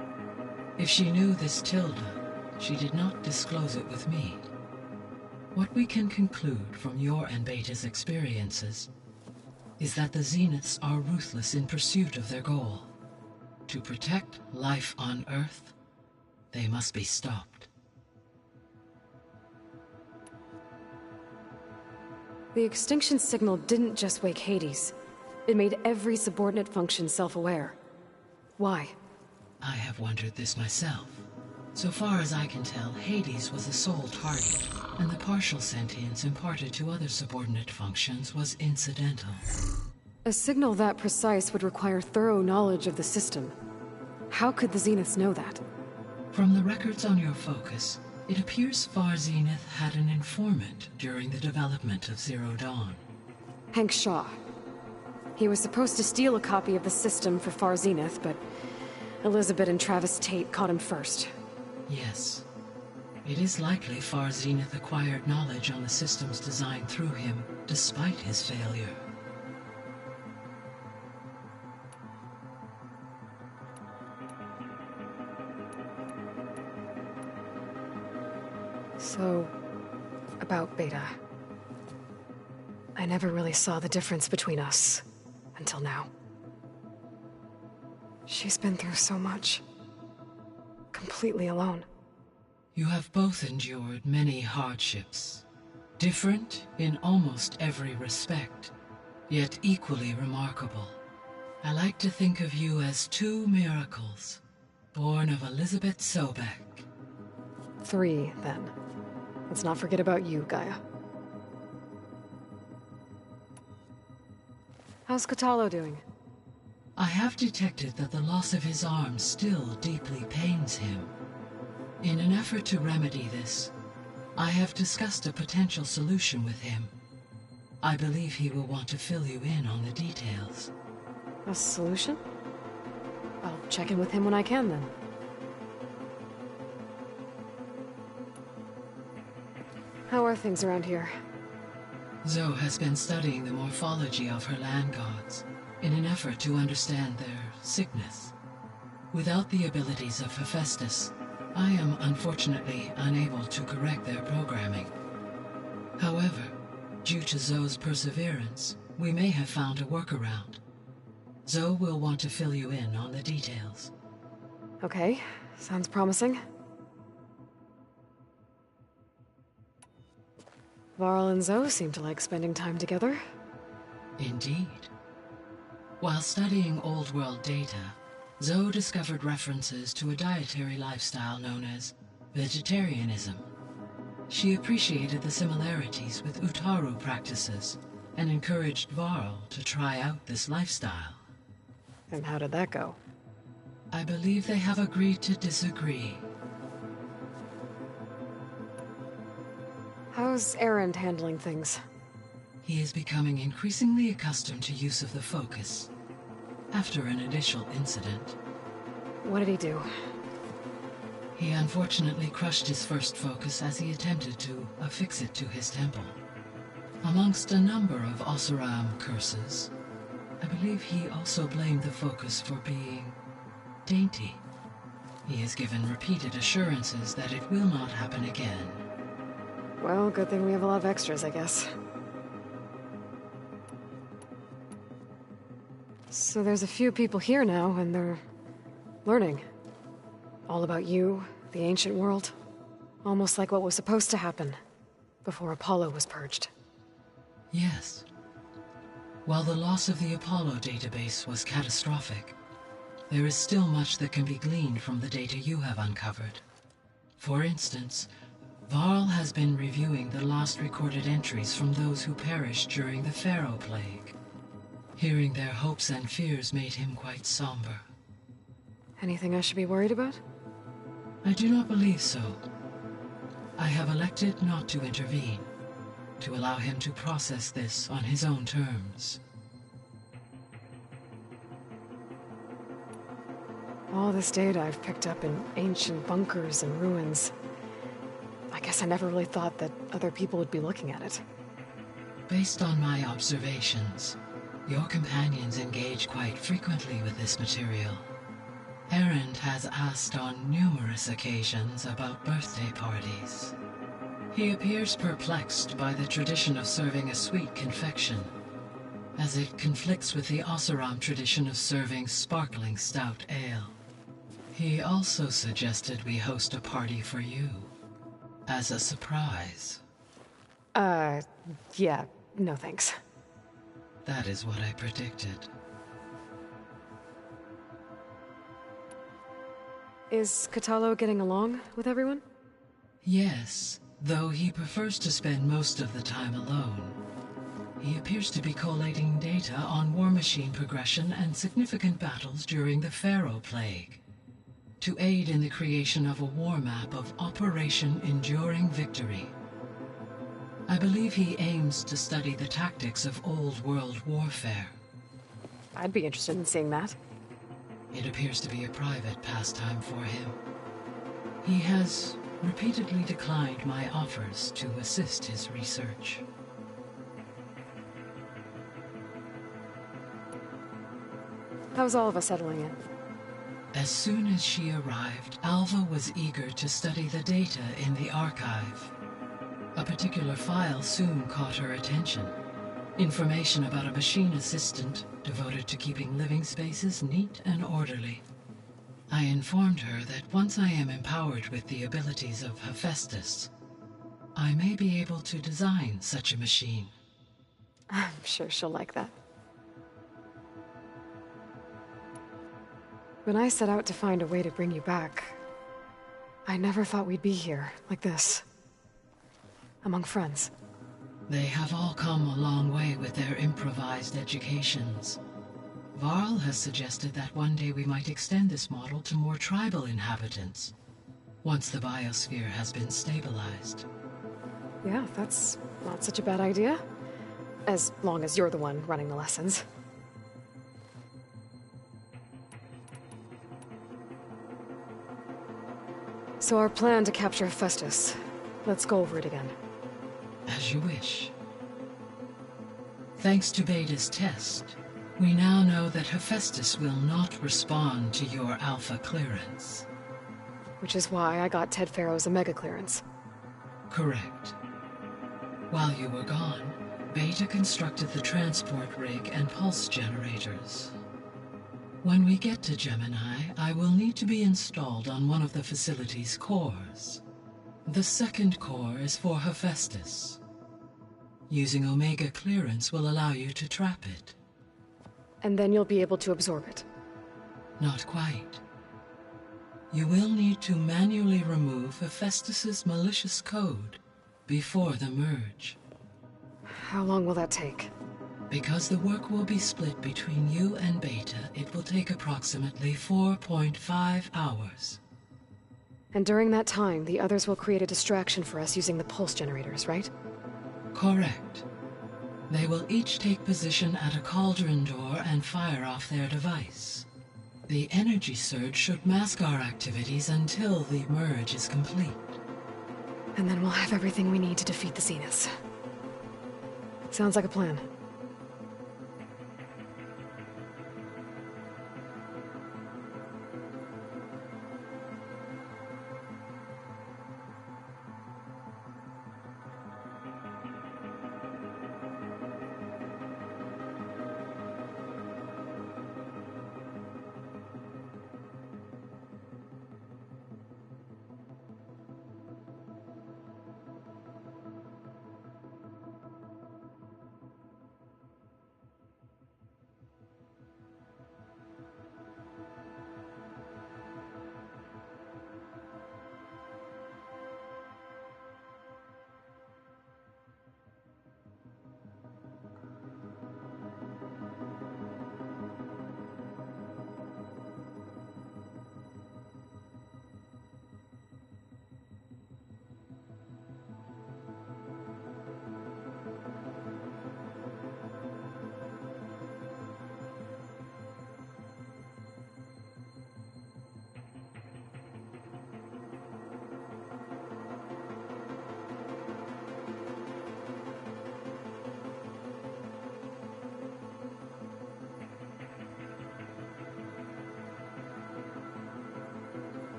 If she knew this Tilda, she did not disclose it with me. What we can conclude from your and Beta's experiences is that the Zeniths are ruthless in pursuit of their goal. To protect life on Earth, they must be stopped. The extinction signal didn't just wake Hades. It made every subordinate function self-aware. Why? I have wondered this myself. So far as I can tell, Hades was the sole target, and the partial sentience imparted to other subordinate functions was incidental. A signal that precise would require thorough knowledge of the system. How could the Zeniths know that? From the records on your focus, it appears Far Zenith had an informant during the development of Zero Dawn. Hank Shaw. He was supposed to steal a copy of the system for Far Zenith, but Elizabeth and Travis Tate caught him first. Yes. It is likely Far Zenith acquired knowledge on the system's design through him, despite his failure. So, about Beta. I never really saw the difference between us, until now. She's been through so much. Completely alone. You have both endured many hardships. Different in almost every respect, yet equally remarkable. I like to think of you as two miracles, born of Elizabeth Sobek. 3, then. Let's not forget about you, Gaia. How's Kotallo doing? I have detected that the loss of his arm still deeply pains him. In an effort to remedy this, I have discussed a potential solution with him. I believe he will want to fill you in on the details. A solution? I'll check in with him when I can, then. How are things around here? Zoe has been studying the morphology of her land gods in an effort to understand their sickness. Without the abilities of Hephaestus, I am unfortunately unable to correct their programming. However, due to Zoe's perseverance, we may have found a workaround. Zoe will want to fill you in on the details. Okay, sounds promising. Varl and Zoe seem to like spending time together. Indeed. While studying Old World data, Zoe discovered references to a dietary lifestyle known as vegetarianism. She appreciated the similarities with Utaru practices and encouraged Varl to try out this lifestyle. And how did that go? I believe they have agreed to disagree. How's Erend handling things? He is becoming increasingly accustomed to use of the focus, after an initial incident. What did he do? He unfortunately crushed his first focus as he attempted to affix it to his temple. Amongst a number of Oseram curses, I believe he also blamed the focus for being dainty. He has given repeated assurances that it will not happen again. Well, good thing we have a lot of extras, I guess. So there's a few people here now, and they're learning. All about you, the ancient world. Almost like what was supposed to happen before Apollo was purged. Yes. While the loss of the Apollo database was catastrophic, there is still much that can be gleaned from the data you have uncovered. For instance, Varl has been reviewing the last recorded entries from those who perished during the Pharaoh Plague. Hearing their hopes and fears made him quite somber. Anything I should be worried about? I do not believe so. I have elected not to intervene, to allow him to process this on his own terms. All this data I've picked up in ancient bunkers and ruins. I guess I never really thought that other people would be looking at it. Based on my observations, your companions engage quite frequently with this material. Erend has asked on numerous occasions about birthday parties. He appears perplexed by the tradition of serving a sweet confection, as it conflicts with the Oseram tradition of serving sparkling stout ale. He also suggested we host a party for you, as a surprise. Yeah, no thanks. That is what I predicted. Is Kotallo getting along with everyone? Yes, though he prefers to spend most of the time alone. He appears to be collating data on war machine progression and significant battles during the Pharaoh Plague, to aid in the creation of a war map of Operation Enduring Victory. I believe he aims to study the tactics of old world warfare. I'd be interested in seeing that. It appears to be a private pastime for him. He has repeatedly declined my offers to assist his research. How's Alva settling in? As soon as she arrived, Alva was eager to study the data in the archive. A particular file soon caught her attention. Information about a machine assistant devoted to keeping living spaces neat and orderly. I informed her that once I am empowered with the abilities of Hephaestus, I may be able to design such a machine. I'm sure she'll like that. When I set out to find a way to bring you back, I never thought we'd be here, like this. Among friends. They have all come a long way with their improvised educations. Varl has suggested that one day we might extend this model to more tribal inhabitants, once the biosphere has been stabilized. Yeah, that's not such a bad idea. As long as you're the one running the lessons. So our plan to capture Hephaestus. Let's go over it again. As you wish. Thanks to Beta's test, we now know that Hephaestus will not respond to your Alpha clearance. Which is why I got Ted Pharaoh's Omega clearance. Correct. While you were gone, Beta constructed the transport rig and pulse generators. When we get to Gemini, I will need to be installed on one of the facility's cores. The second core is for Hephaestus. Using Omega clearance will allow you to trap it. And then you'll be able to absorb it. Not quite. You will need to manually remove Hephaestus's malicious code before the merge. How long will that take? Because the work will be split between you and Beta, it will take approximately 4.5 hours. And during that time, the others will create a distraction for us using the pulse generators, right? Correct. They will each take position at a cauldron door and fire off their device. The energy surge should mask our activities until the merge is complete. And then we'll have everything we need to defeat the Zeniths. Sounds like a plan.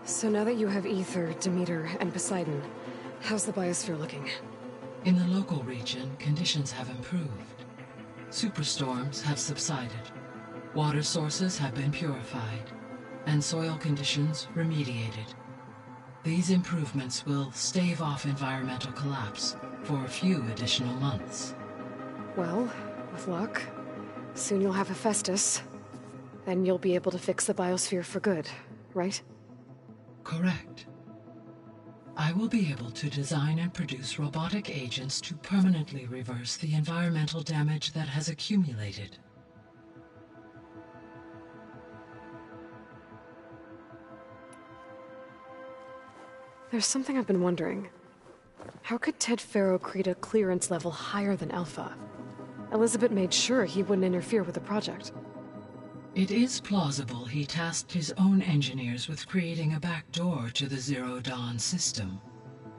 So now that you have Ether, Demeter, and Poseidon, how's the biosphere looking? In the local region, conditions have improved. Superstorms have subsided. Water sources have been purified, and soil conditions remediated. These improvements will stave off environmental collapse for a few additional months. Well, with luck, soon you'll have Hephaestus. Then you'll be able to fix the biosphere for good, right? Correct. I will be able to design and produce robotic agents to permanently reverse the environmental damage that has accumulated. There's something I've been wondering. How could Ted Faro create a clearance level higher than Alpha? Elizabeth made sure he wouldn't interfere with the project. It is plausible he tasked his own engineers with creating a backdoor to the Zero Dawn system,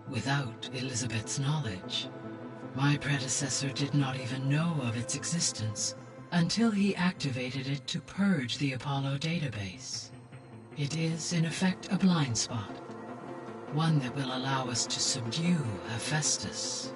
without Elizabeth's knowledge. My predecessor did not even know of its existence, until he activated it to purge the Apollo database. It is, in effect, a blind spot. One that will allow us to subdue Hephaestus.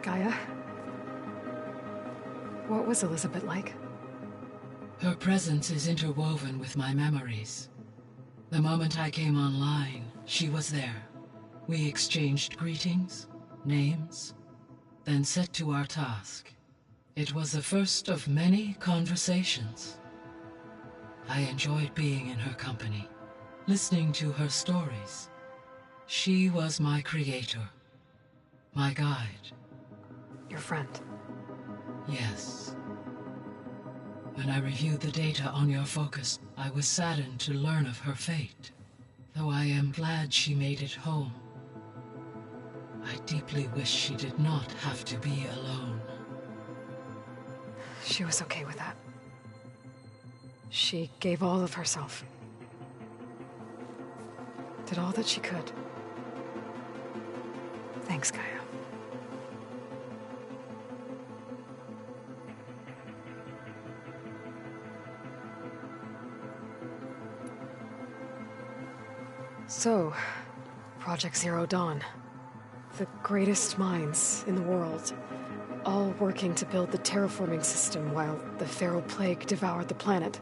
Gaia? What was Elizabeth like? Her presence is interwoven with my memories. The moment I came online, she was there. We exchanged greetings, names, then set to our task. It was the first of many conversations. I enjoyed being in her company, listening to her stories. She was my creator, my guide. Your friend? Yes. When I reviewed the data on your focus, I was saddened to learn of her fate, though I am glad she made it home. I deeply wish she did not have to be alone. She was okay with that. She gave all of herself. Did all that she could. Thanks, Gaia. So, Project Zero Dawn. The greatest minds in the world, all working to build the terraforming system while the Faro Plague devoured the planet.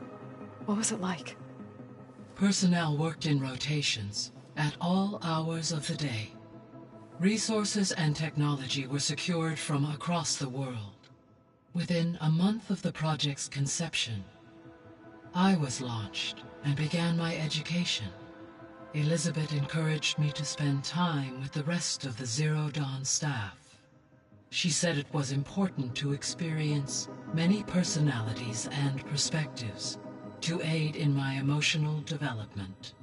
What was it like? Personnel worked in rotations, at all hours of the day. Resources and technology were secured from across the world. Within a month of the project's conception, I was launched and began my education. Elizabeth encouraged me to spend time with the rest of the Zero Dawn staff. She said it was important to experience many personalities and perspectives to aid in my emotional development.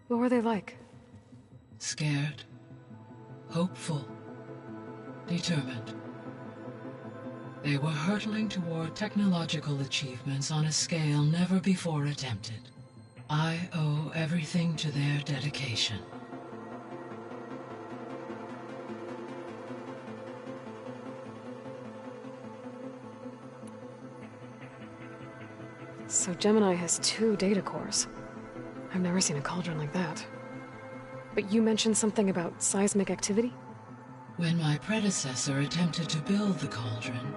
What were they like? Scared, hopeful, determined. They were hurtling toward technological achievements on a scale never before attempted. I owe everything to their dedication. So Gemini has 2 data cores. I've never seen a cauldron like that. But you mentioned something about seismic activity? When my predecessor attempted to build the cauldron,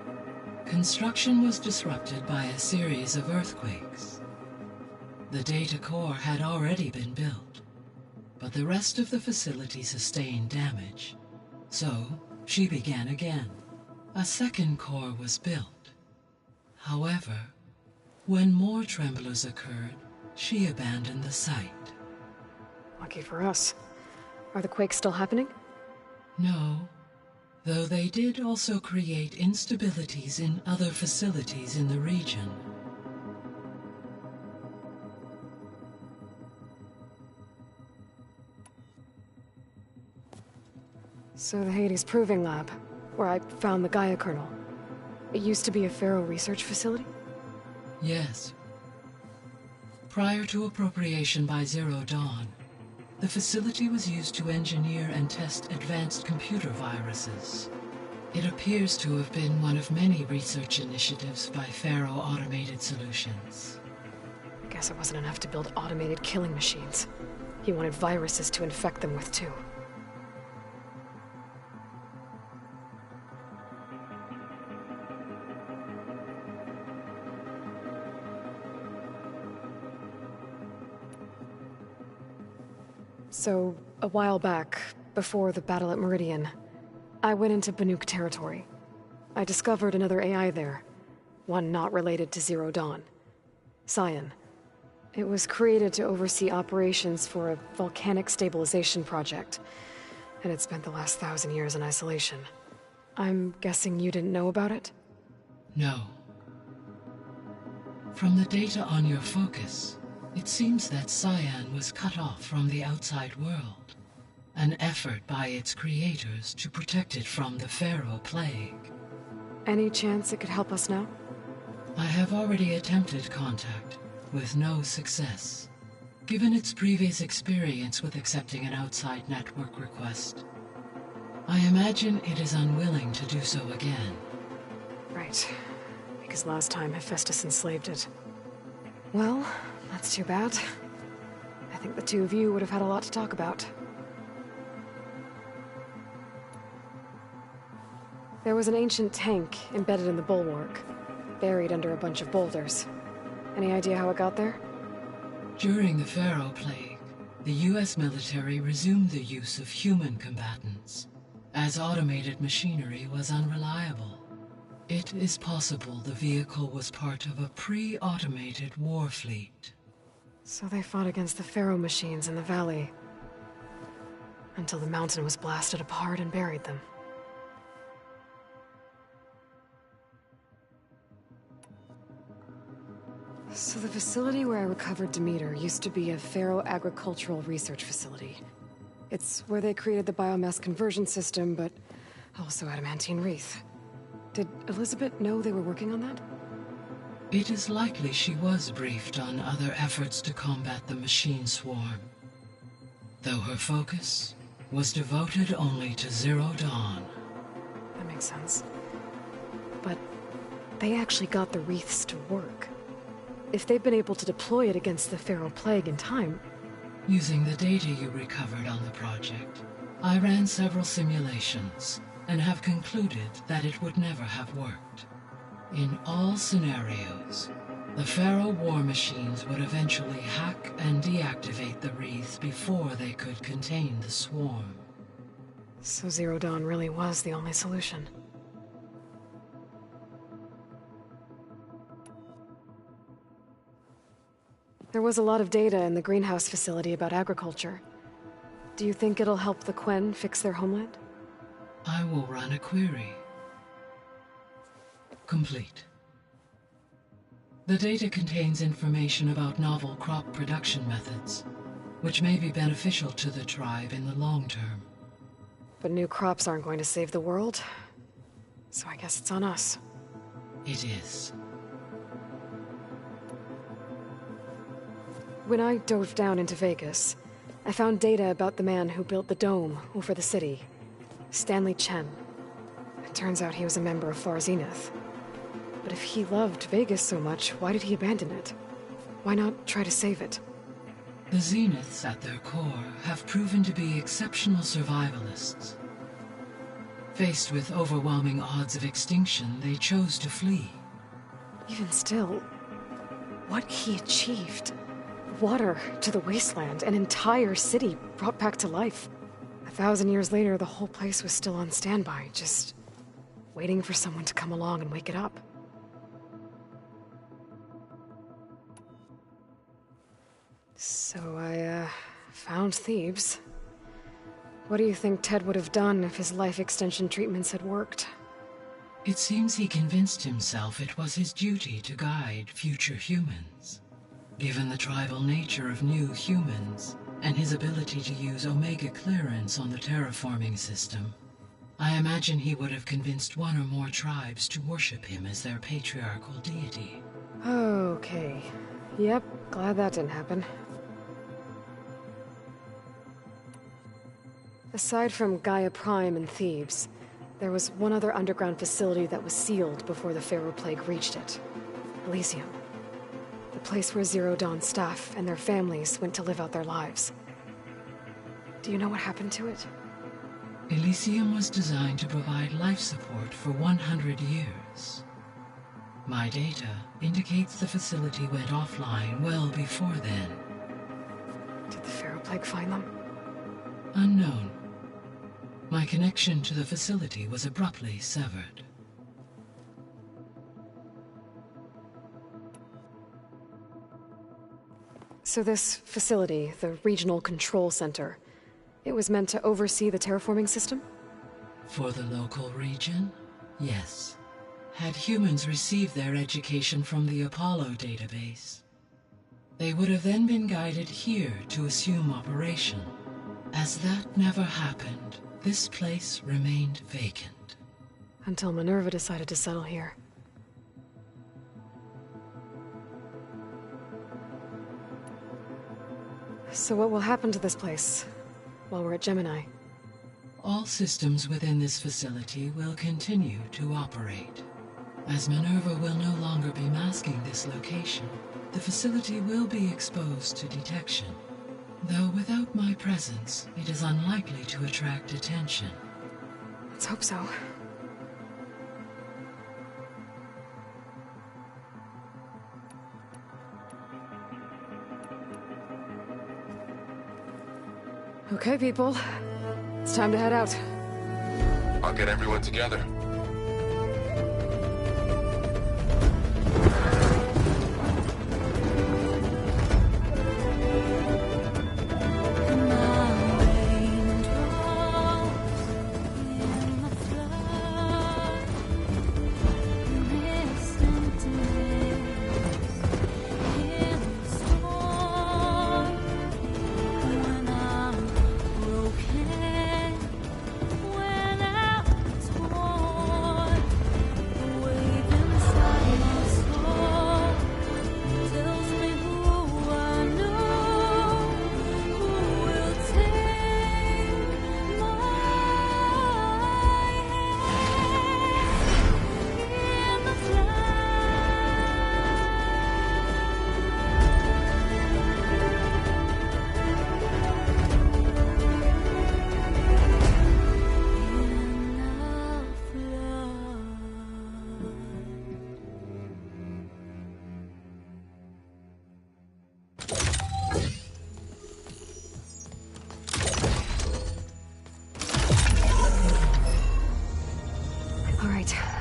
construction was disrupted by a series of earthquakes. The data core had already been built, but the rest of the facility sustained damage. So, she began again. A second core was built. However, when more tremblers occurred, she abandoned the site. Lucky for us. Are the quakes still happening? No, though they did also create instabilities in other facilities in the region. So the Hades Proving Lab, where I found the Gaia kernel. It used to be a Faro research facility? Yes. Prior to appropriation by Zero Dawn, the facility was used to engineer and test advanced computer viruses. It appears to have been one of many research initiatives by Faro Automated Solutions. Guess it wasn't enough to build automated killing machines. He wanted viruses to infect them with, too. So, a while back, before the battle at Meridian, I went into Banuk territory. I discovered another AI there, one not related to Zero Dawn. Scion. It was created to oversee operations for a volcanic stabilization project, and it spent the last 1,000 years in isolation. I'm guessing you didn't know about it? No. From the data on your focus, it seems that Scion was cut off from the outside world, an effort by its creators to protect it from the Faro Plague. Any chance it could help us now? I have already attempted contact, with no success. Given its previous experience with accepting an outside network request, I imagine it is unwilling to do so again. Right. Because last time Hephaestus enslaved it. Well, that's too bad. I think the two of you would have had a lot to talk about. There was an ancient tank embedded in the bulwark, buried under a bunch of boulders. Any idea how it got there? During the Faro Plague, the US military resumed the use of human combatants, as automated machinery was unreliable. It is possible the vehicle was part of a pre-automated war fleet. So they fought against the Faro machines in the valley, until the mountain was blasted apart and buried them. So the facility where I recovered Demeter used to be a Faro agricultural research facility. It's where they created the biomass conversion system, but also Adamantine Wreath. Did Elizabeth know they were working on that? It is likely she was briefed on other efforts to combat the machine swarm, though her focus was devoted only to Zero Dawn. That makes sense. But they actually got the wreaths to work. If they've been able to deploy it against the Faro Plague in time... Using the data you recovered on the project, I ran several simulations and have concluded that it would never have worked. In all scenarios, the Faro war machines would eventually hack and deactivate the wreaths before they could contain the swarm. So Zero Dawn really was the only solution. There was a lot of data in the greenhouse facility about agriculture. Do you think it'll help the Quen fix their homeland? I will run a query. Complete. The data contains information about novel crop production methods, which may be beneficial to the tribe in the long term. But new crops aren't going to save the world, so I guess it's on us. It is. When I dove down into Vegas, I found data about the man who built the dome over the city, Stanley Chen. It turns out he was a member of Far Zenith. But if he loved Vegas so much, why did he abandon it? Why not try to save it? The Zeniths at their core have proven to be exceptional survivalists. Faced with overwhelming odds of extinction, they chose to flee. Even still, what he achieved. Water to the wasteland, an entire city brought back to life. 1,000 years later, the whole place was still on standby, just waiting for someone to come along and wake it up. So I, found Thebes. What do you think Ted would have done if his life extension treatments had worked? It seems he convinced himself it was his duty to guide future humans. Given the tribal nature of new humans, and his ability to use Omega clearance on the terraforming system, I imagine he would have convinced one or more tribes to worship him as their patriarchal deity. Okay. Yep, glad that didn't happen. Aside from Gaia Prime and Thebes, there was one other underground facility that was sealed before the Pharaoh Plague reached it. Elysium. The place where Zero Dawn staff and their families went to live out their lives. Do you know what happened to it? Elysium was designed to provide life support for 100 years. My data indicates the facility went offline well before then. Did the Pharaoh Plague find them? Unknown. My connection to the facility was abruptly severed. So this facility, the Regional Control Center, it was meant to oversee the terraforming system? For the local region, yes. Had humans received their education from the Apollo database, they would have then been guided here to assume operation. As that never happened, this place remained vacant. Until Minerva decided to settle here. So what will happen to this place while we're at Gemini? All systems within this facility will continue to operate. As Minerva will no longer be masking this location, the facility will be exposed to detection. Though without my presence, it is unlikely to attract attention. Let's hope so. Okay, people. It's time to head out. I'll get everyone together.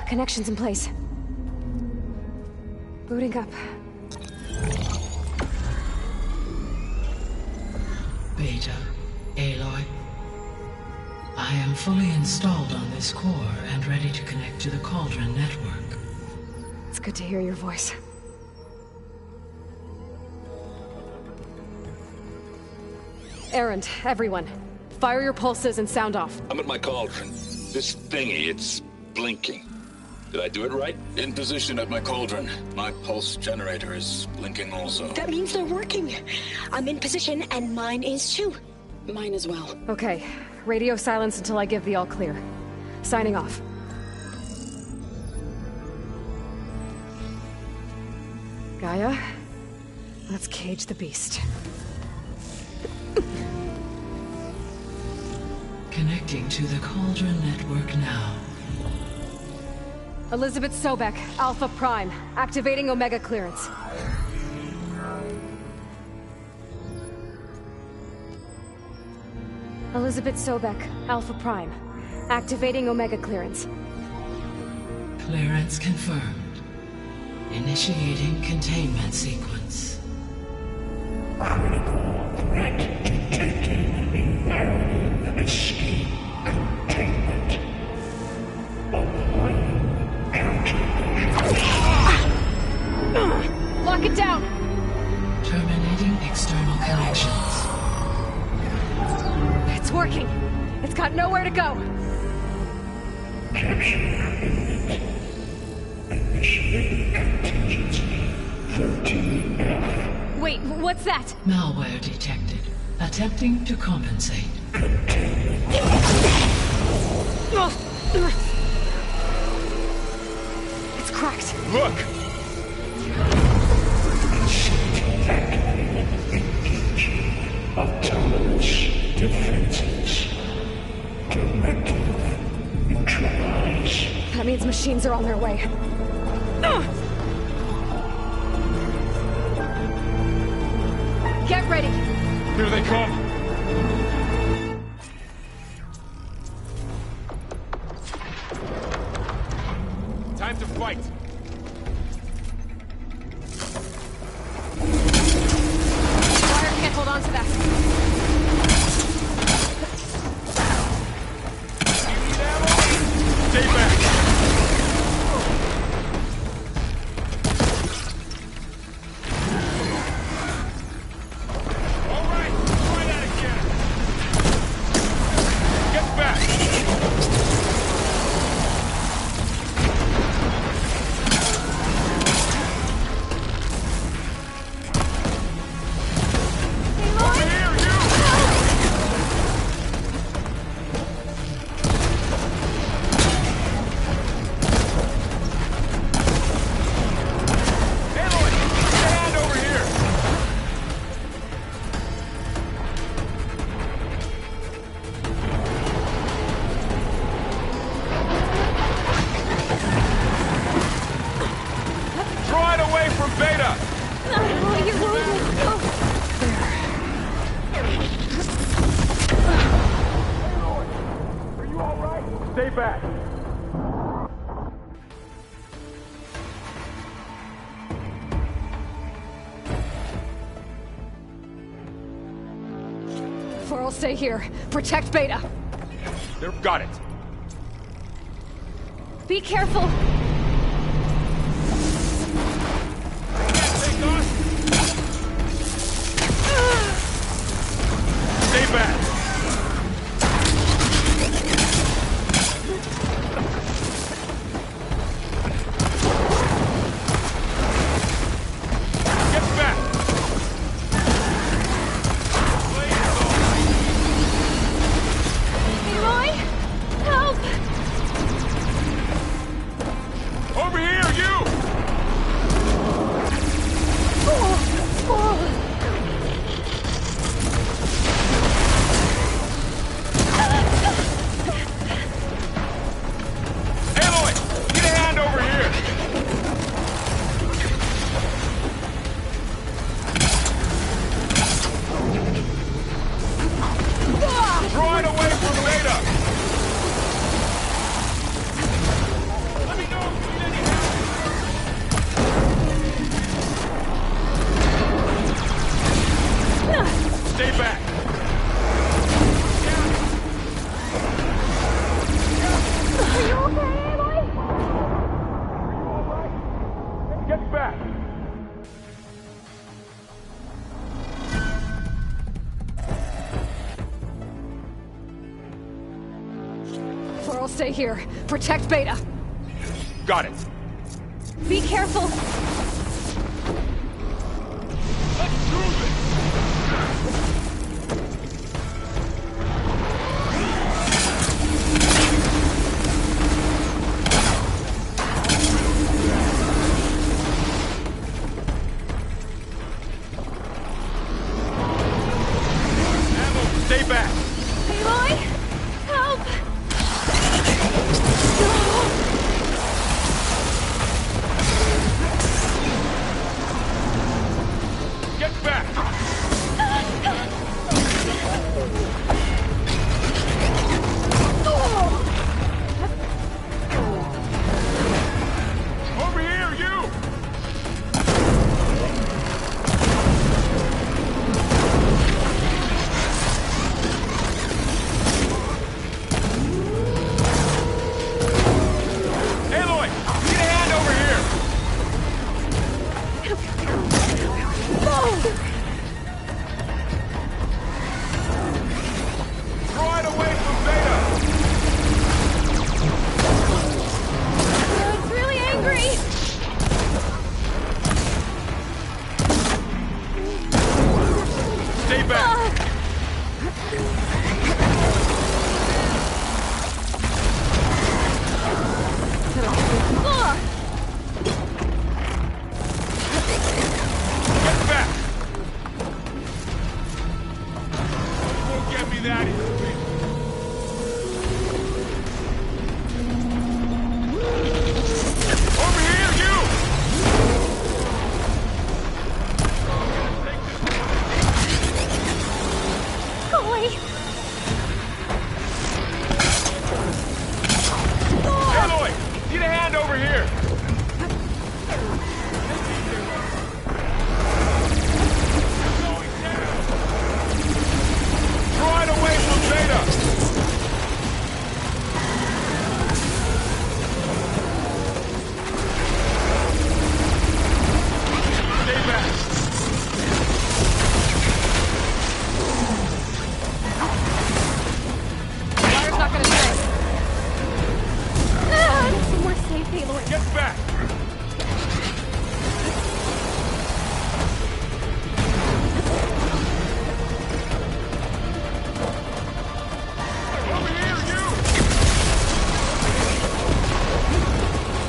Connections in place. Booting up. Beta, Aloy. I am fully installed on this core and ready to connect to the Cauldron network. It's good to hear your voice. Erend, everyone. Fire your pulses and sound off. I'm at my Cauldron. This thingy, it's blinking. Did I do it right? In position at my Cauldron. My pulse generator is blinking also. That means they're working. I'm in position, and mine is too. Mine as well. Okay. Radio silence until I give the all clear. Signing off. Gaia, let's cage the beast. Connecting to the Cauldron network now. Elizabeth Sobek, Alpha Prime, activating Omega clearance. Elizabeth Sobek, Alpha Prime, activating Omega clearance. Clearance confirmed. Initiating containment sequence. Critical threat detected. Imperative escape containment. Applying countermeasures. Lock it down! Terminating external connections. It's working! It's got nowhere to go! Capture imminent. Initiating contingency. 13F. What's that? Malware detected. Attempting to compensate. It's cracked. Look! Of tolerance, defenses, directive, neutralize. That means machines are on their way. Get ready. Here they come! Time to fight! Wire can't hold on to that. Stay back! All right, try that again! Get back! Over here, you! Aloy, get a hand over here! Draw it away from Beta! You're wounded. Are you all right? Stay back! Farrell, stay here. Protect Beta. They've got it. Be careful. Take us. Stay back. Get back. Aloy, help! Over here, you! Aloy, get a hand over here! Draw it away from Beta! Let me know if you need any help! Stay back! Are you okay, Aloy? Get back! Farrell, stay here. Protect Beta. Got it. Be careful. Let's prove it! Ammo, stay back! Aloy, help! Get back! Over here, you! Aloy, get a hand over here! Draw it away from Beta! It's really angry. back! Get back! Don't get me that easy. Over here, you! Go away! Aloy! Need a hand over here! Right away from Beta! Stay back! Fire's not gonna stay. We're safe, Aloy. Get back! Over here, you!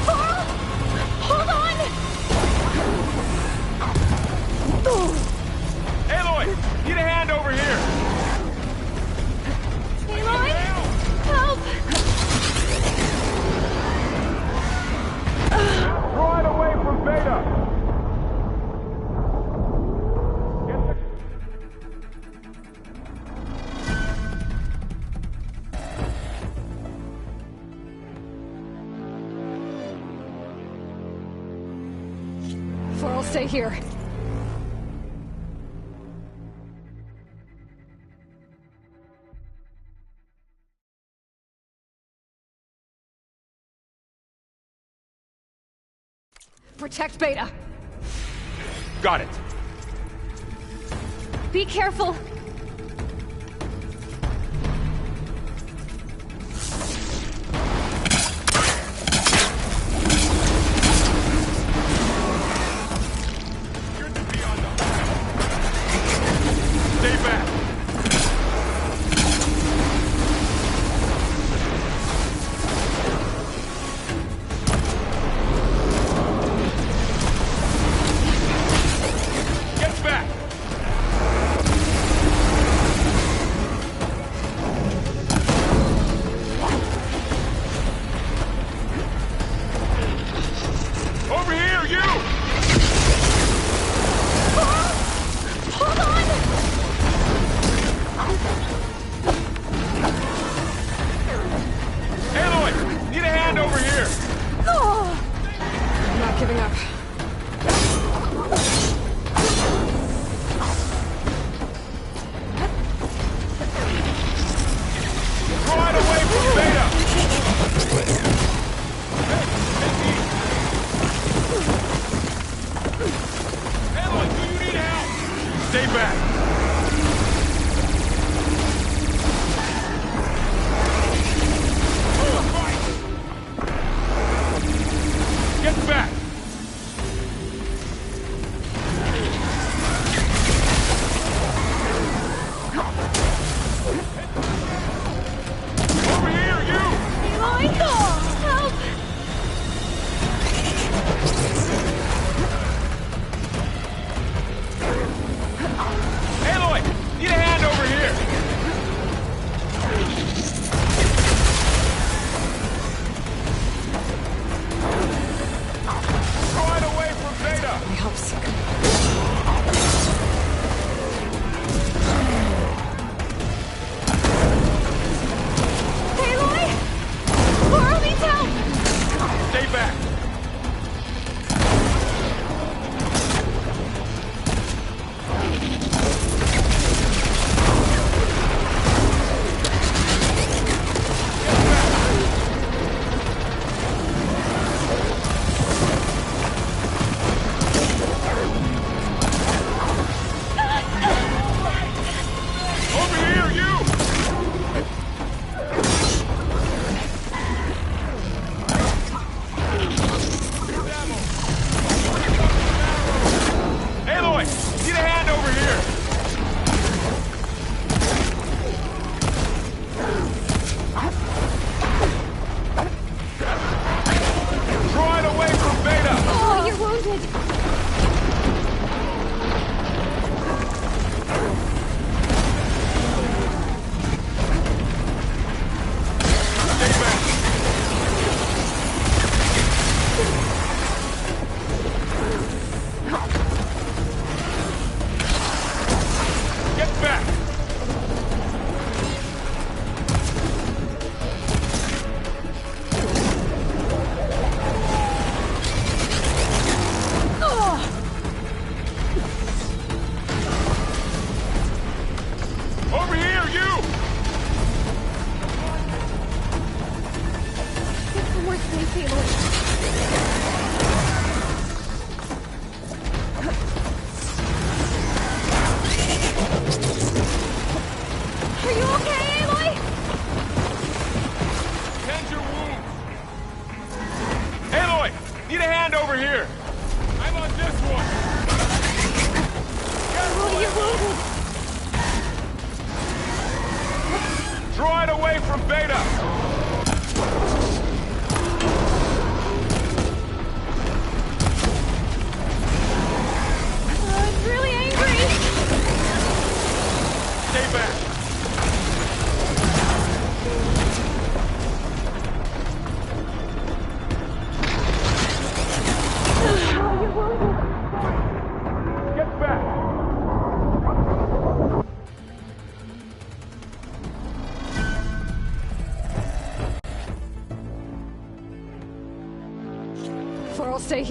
Carl! Hold on! Aloy! Need a hand over here! Aloy! Help! Right away from Beta! Farrell, stay here. Protect Beta. Got it. Be careful! Stay back! Get back! Over here, you! Hold on! Aloy! Need a hand over here! I'm not giving up. Right away from Beta! Aloy, do you need help? Stay back! Get back! Over here, you! Aloy! Help!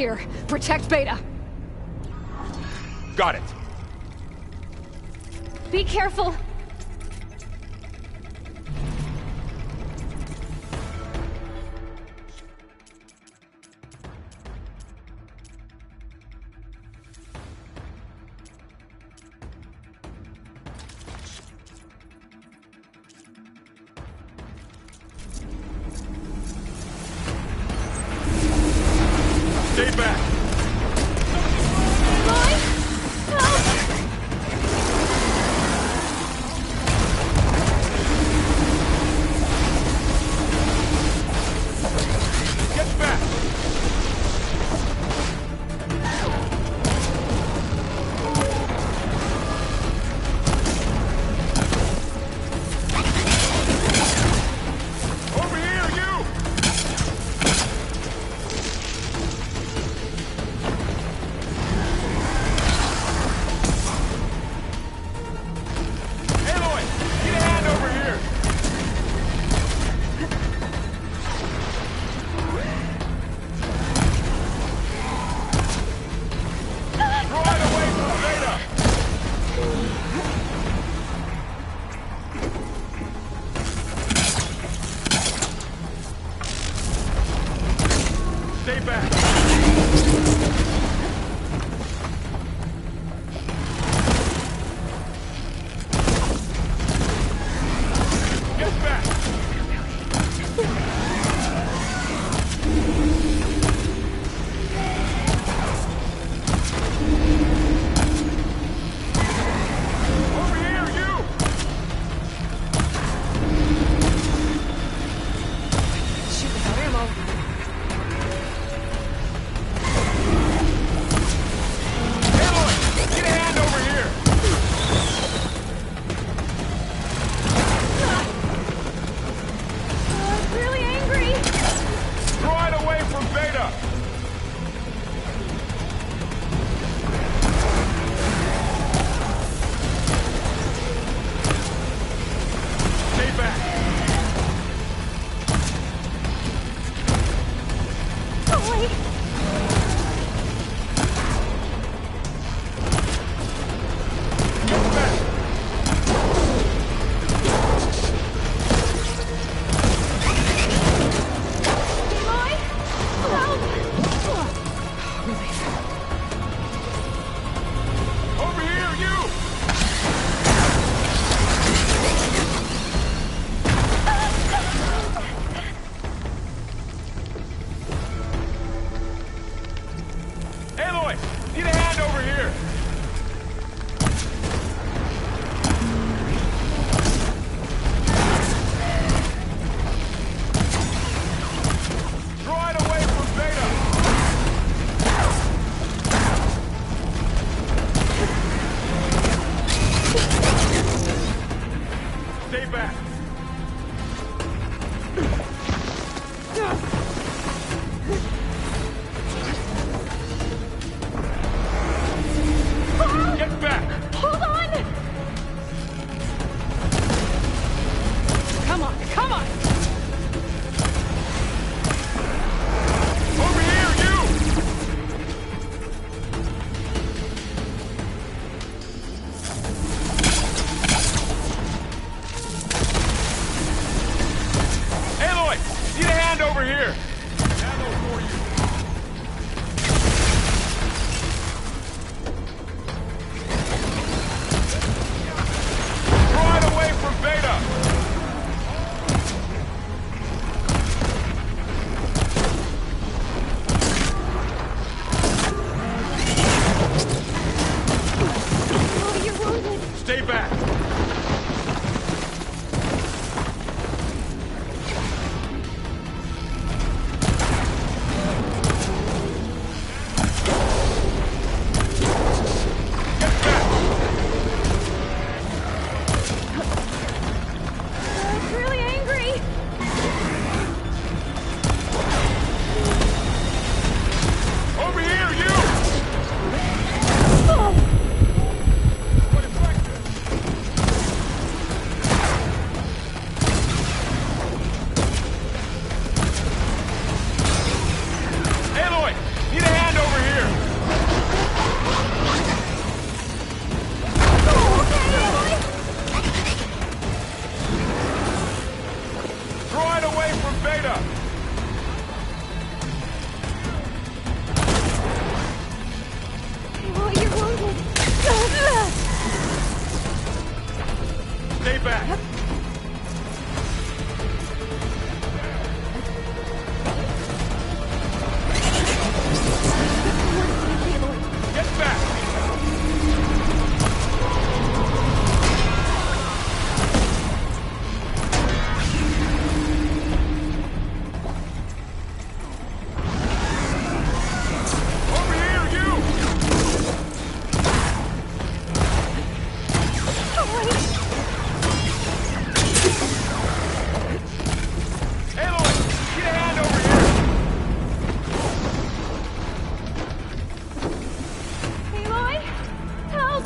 here. Protect Beta. Got it. Be careful. Stay back. Roy? Help! Stay back! Get back! Over here, you! Aloy, get a hand over here! Aloy? Help!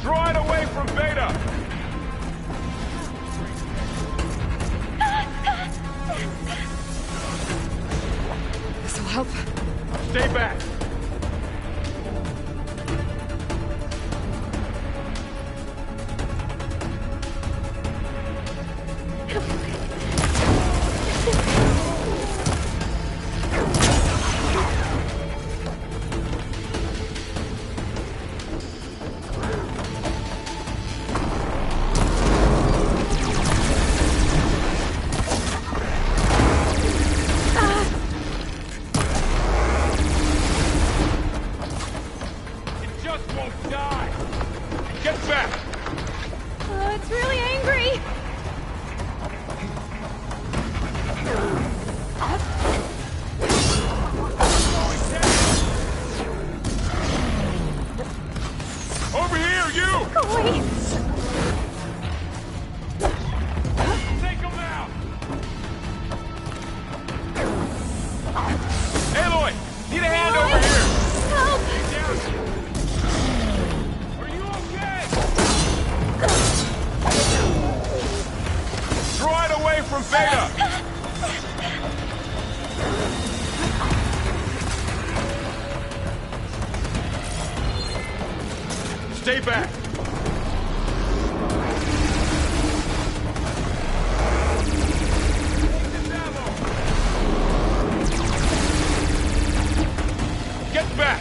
Draw it away from Beta! This'll help. Stay back! It just won't die! Get back! It's really angry. Over here, you! Go away. Take him out! Aloy! Need a hand over here! Help! Are you okay? Draw it away from Beta! Stay back! Get back!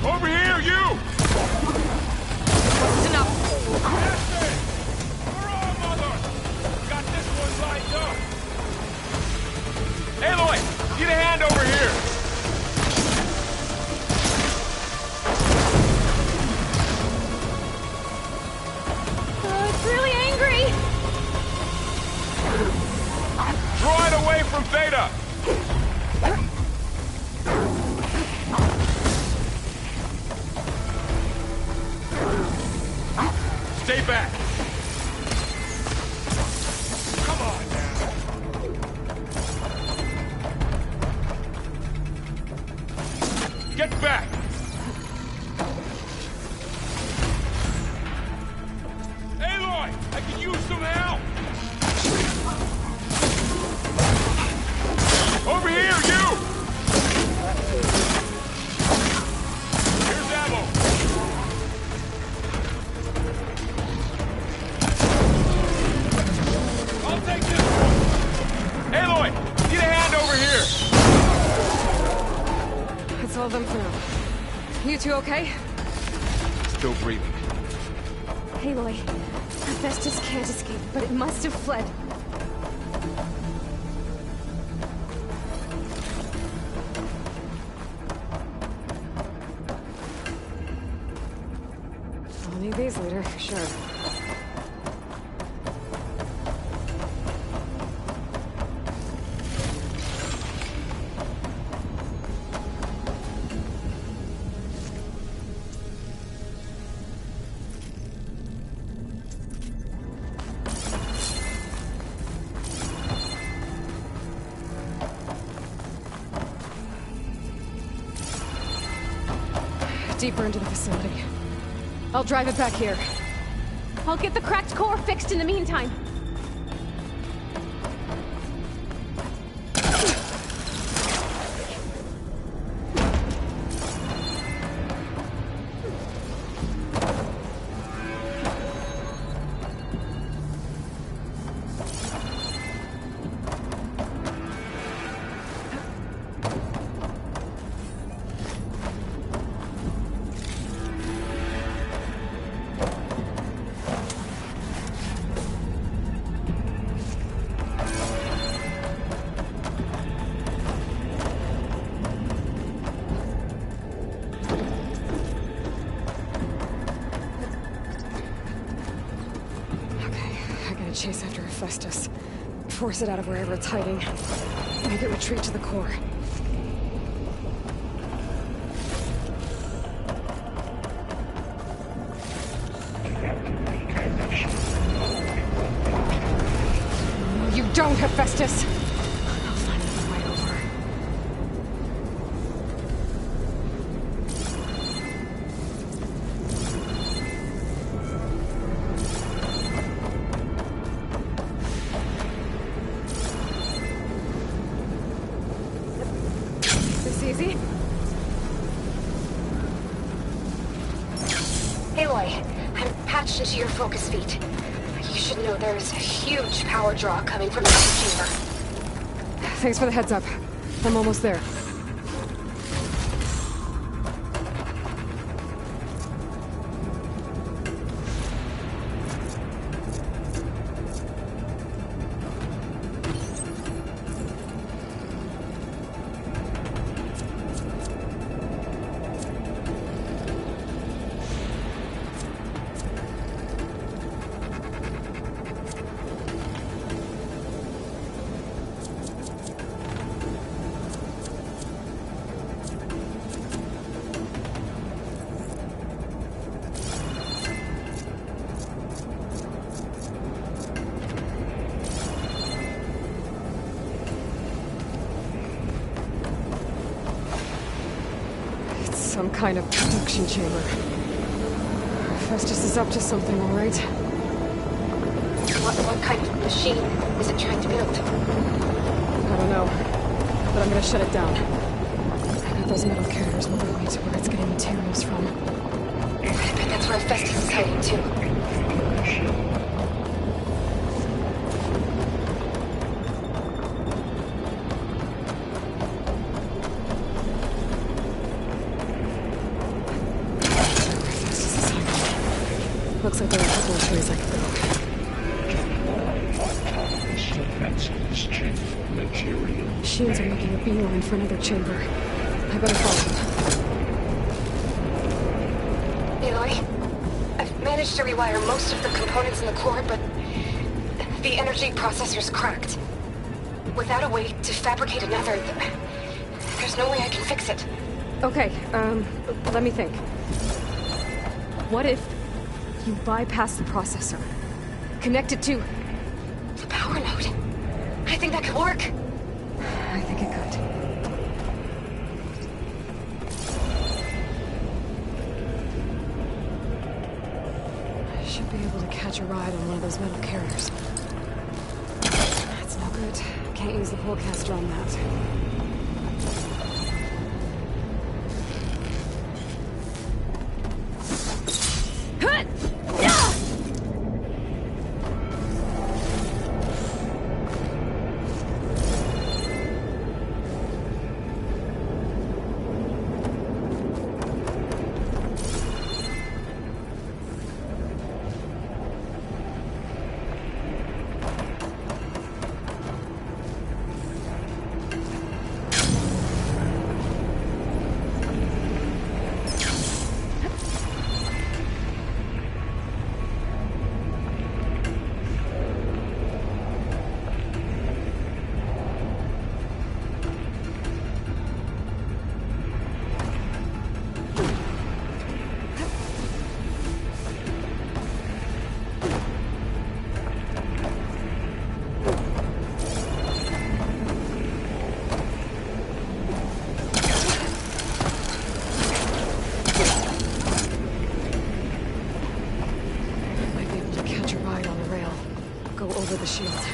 Over here, you! Enough. Got this one lined up! Aloy! Get a hand over here! It's really angry. Draw it away from Beta! Stay back! Come on now! Get back! Aloy! I can use some help! Over here, you! Here's ammo! I'll take this one! Aloy! Get a hand over here! That's all of them for now. You two okay? Still breathing. Aloy, Hephaestus can't escape, but it must have fled. I'll need these later, for sure. Deeper into the facility. I'll drive it back here. I'll get the cracked core fixed in the meantime. chase after Hephaestus. Force it out of wherever it's hiding. Make it retreat to the core. No, you don't, Hephaestus! I'll find another way over. Easy? Aloy, I'm patched into your focus feed. You should know there's a huge power draw coming from the chamber. Thanks for the heads up. I'm almost there. Some kind of production chamber. Hephaestus is up to something, all right? What kind of machine is it trying to build? I don't know, but I'm gonna shut it down. I bet those metal carriers will lead me to where it's getting materials from. I bet that's where Hephaestus is hiding too. Looks like there are a couple of ways I could go. Machines are making a beeline for another chamber. I better follow them. Aloy, I've managed to rewire most of the components in the core, but the energy processor's cracked. Without a way to fabricate another, there's no way I can fix it. Okay, let me think. What if you bypass the processor? Connect it to the power node. I think that could work. I think it could. I should be able to catch a ride on one of those metal carriers. That's no good. Can't use the Pullcaster on that. The shield.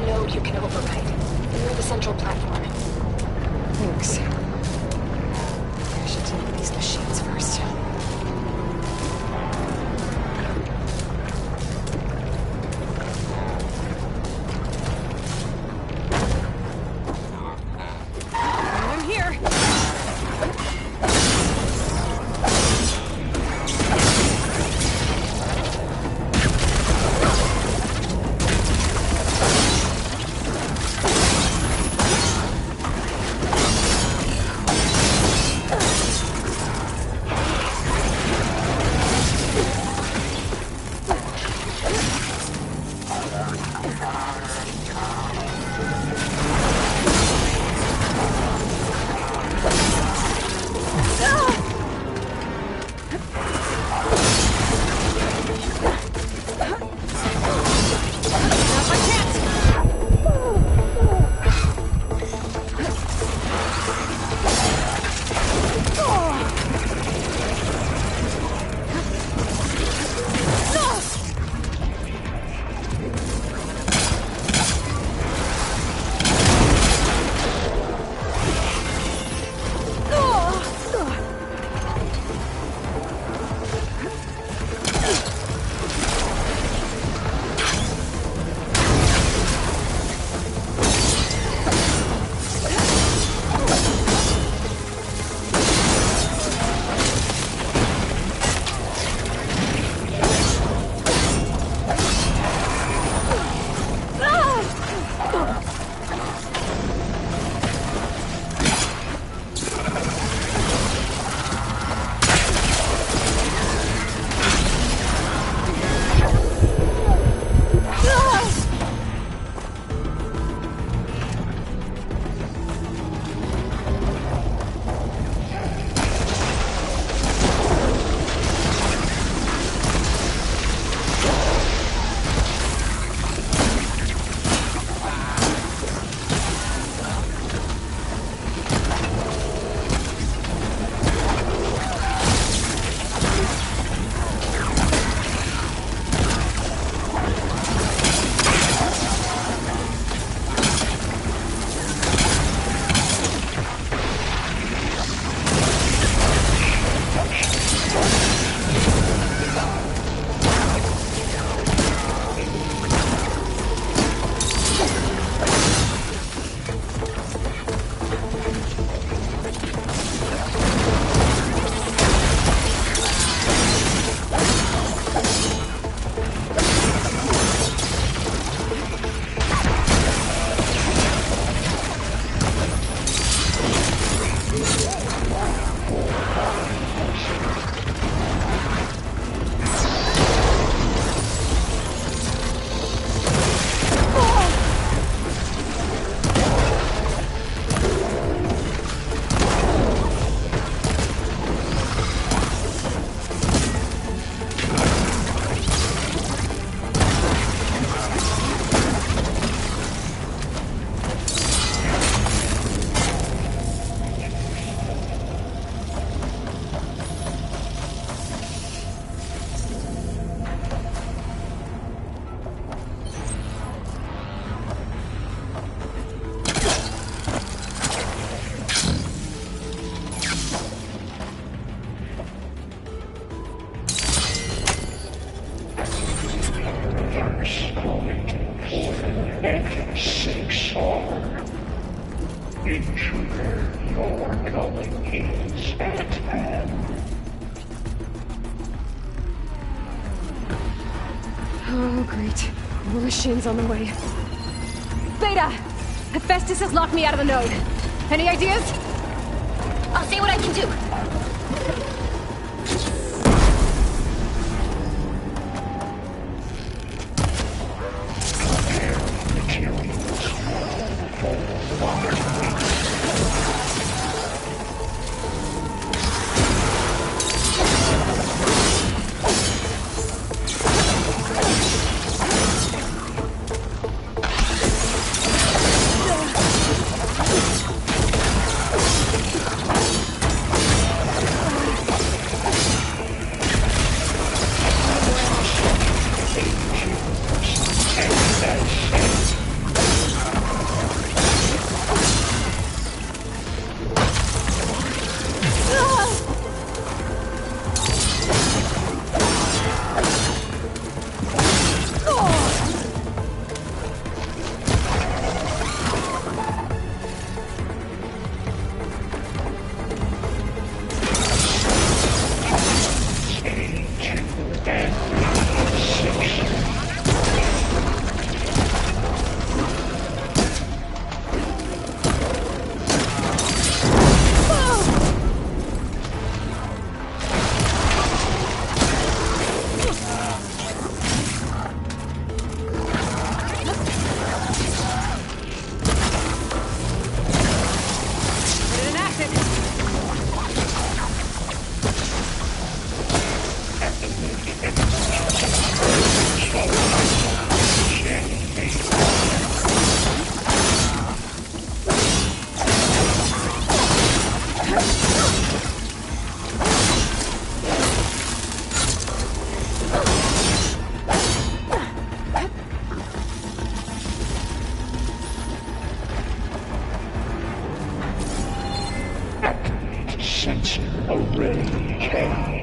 node you can override. Near the central platform. Thanks. I should deal with these machines first. I'm here! Intruder, your calling is at hand. Oh, great. More machines on the way. Beta! Hephaestus has locked me out of the node. Any ideas? I'll see what I can do. A rage cage.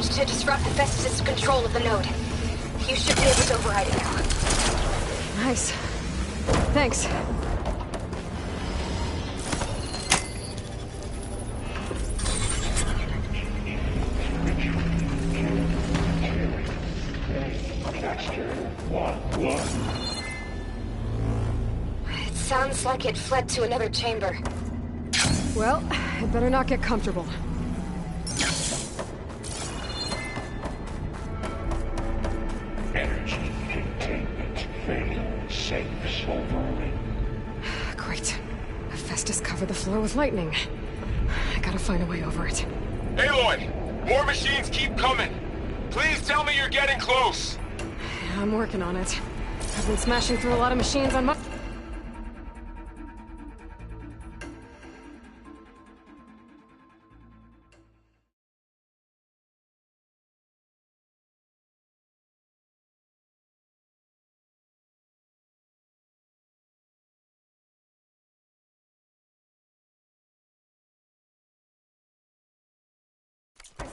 To disrupt Hephaestus' control of the node. You should be able to override it now. Nice. Thanks. It sounds like it fled to another chamber. Well, it better not get comfortable. Energy containment failure. Safe overlay. Great. Hephaestus covered the floor with lightning. I gotta find a way over it. Aloy! More machines keep coming! Please tell me you're getting close! I'm working on it. I've been smashing through a lot of machines on my...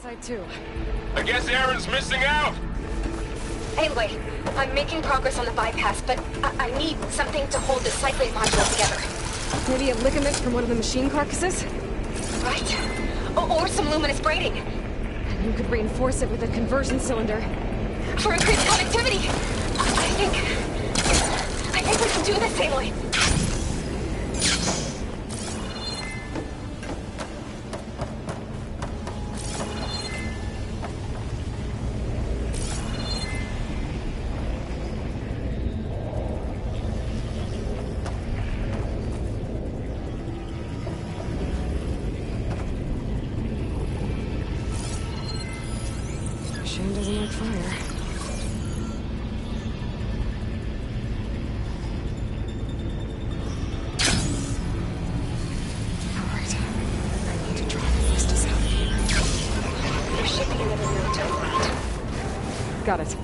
Side too. I guess Aaron's missing out! Anyway, I'm making progress on the bypass, but I need something to hold the cycling module together. Maybe a ligament from one of the machine carcasses? Right. Or some luminous braiding. And you could reinforce it with a conversion cylinder. For increased connectivity! I think we can do this, Aloy. Shane doesn't like fire. Alright. I need to draw Hephaestus out. There should be another node to override. Got it.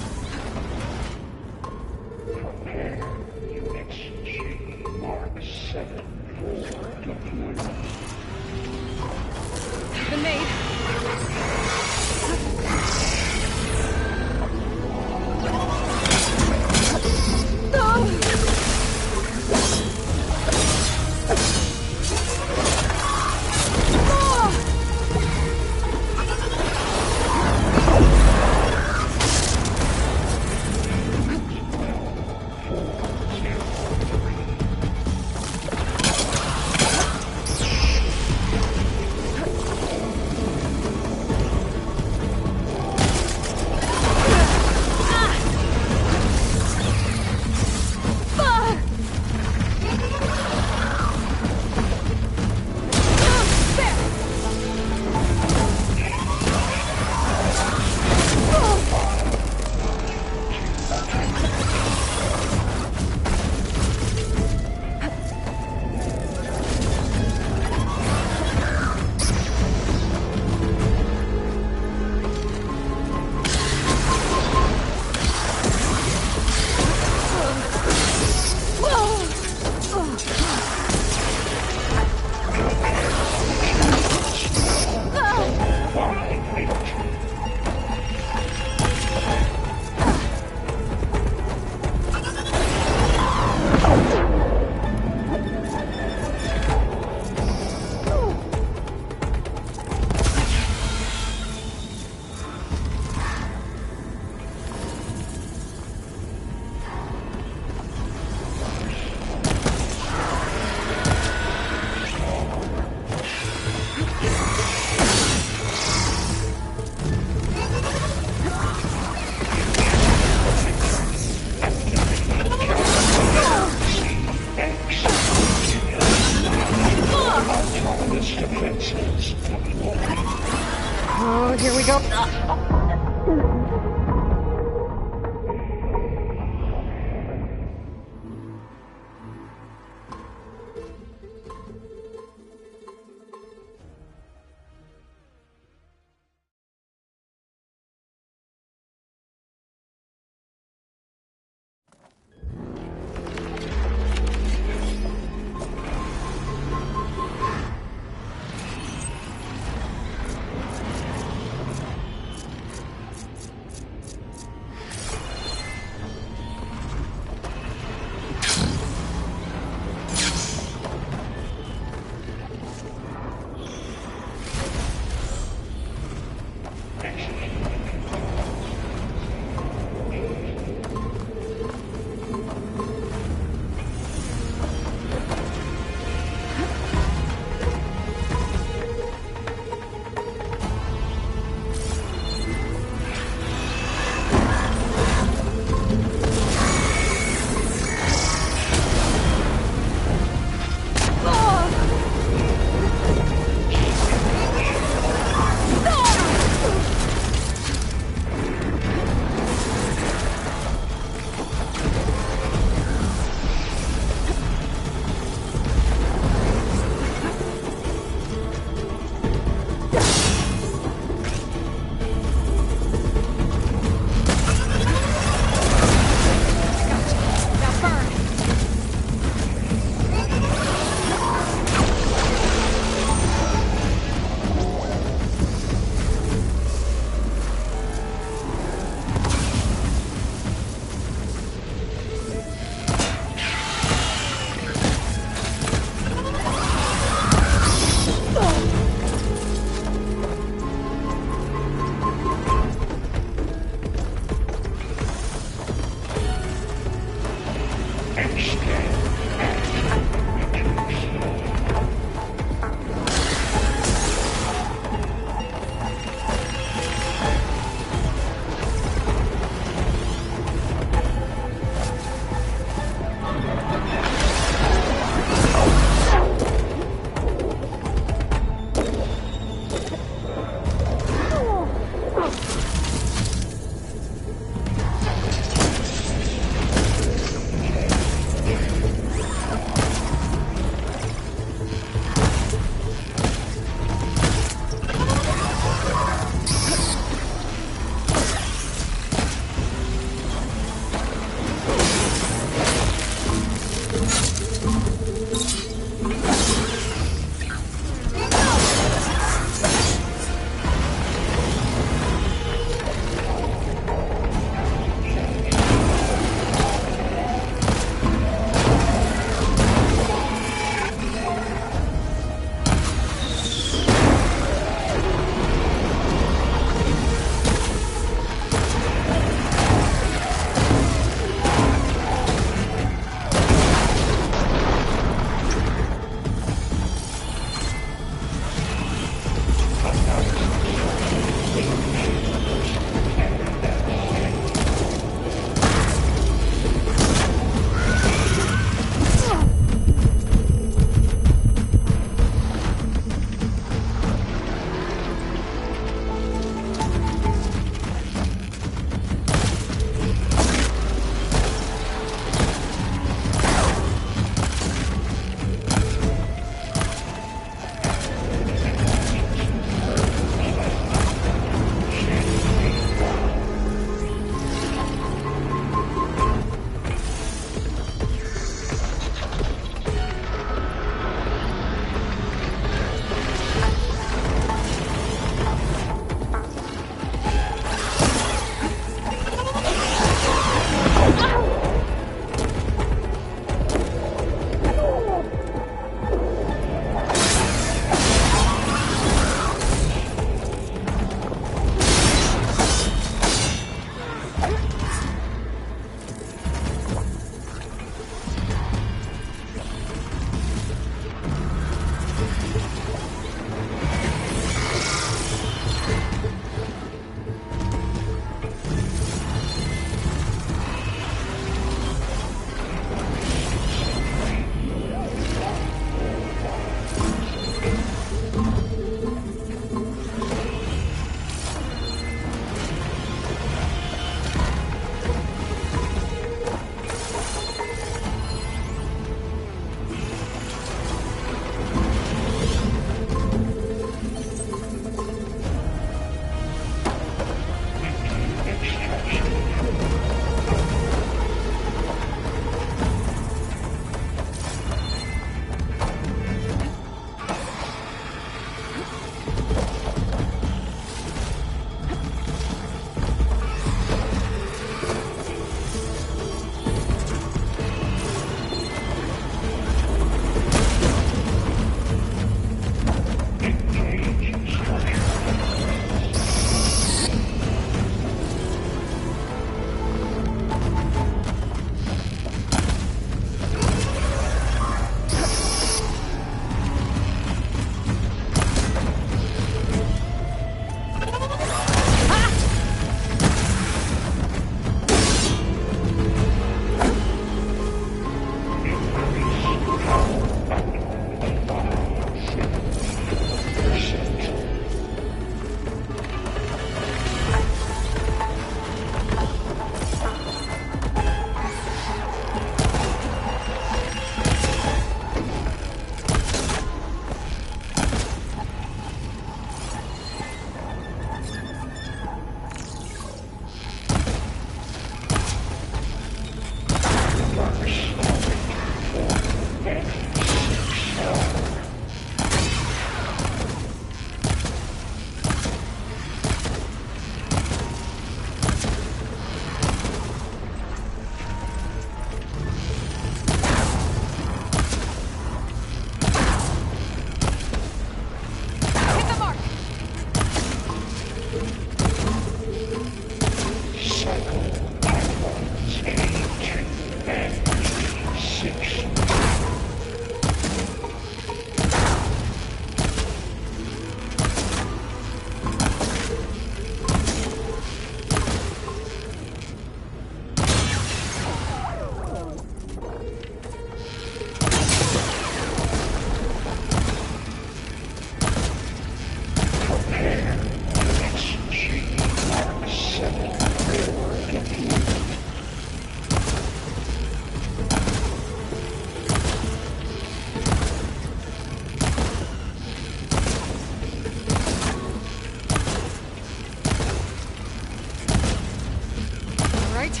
right?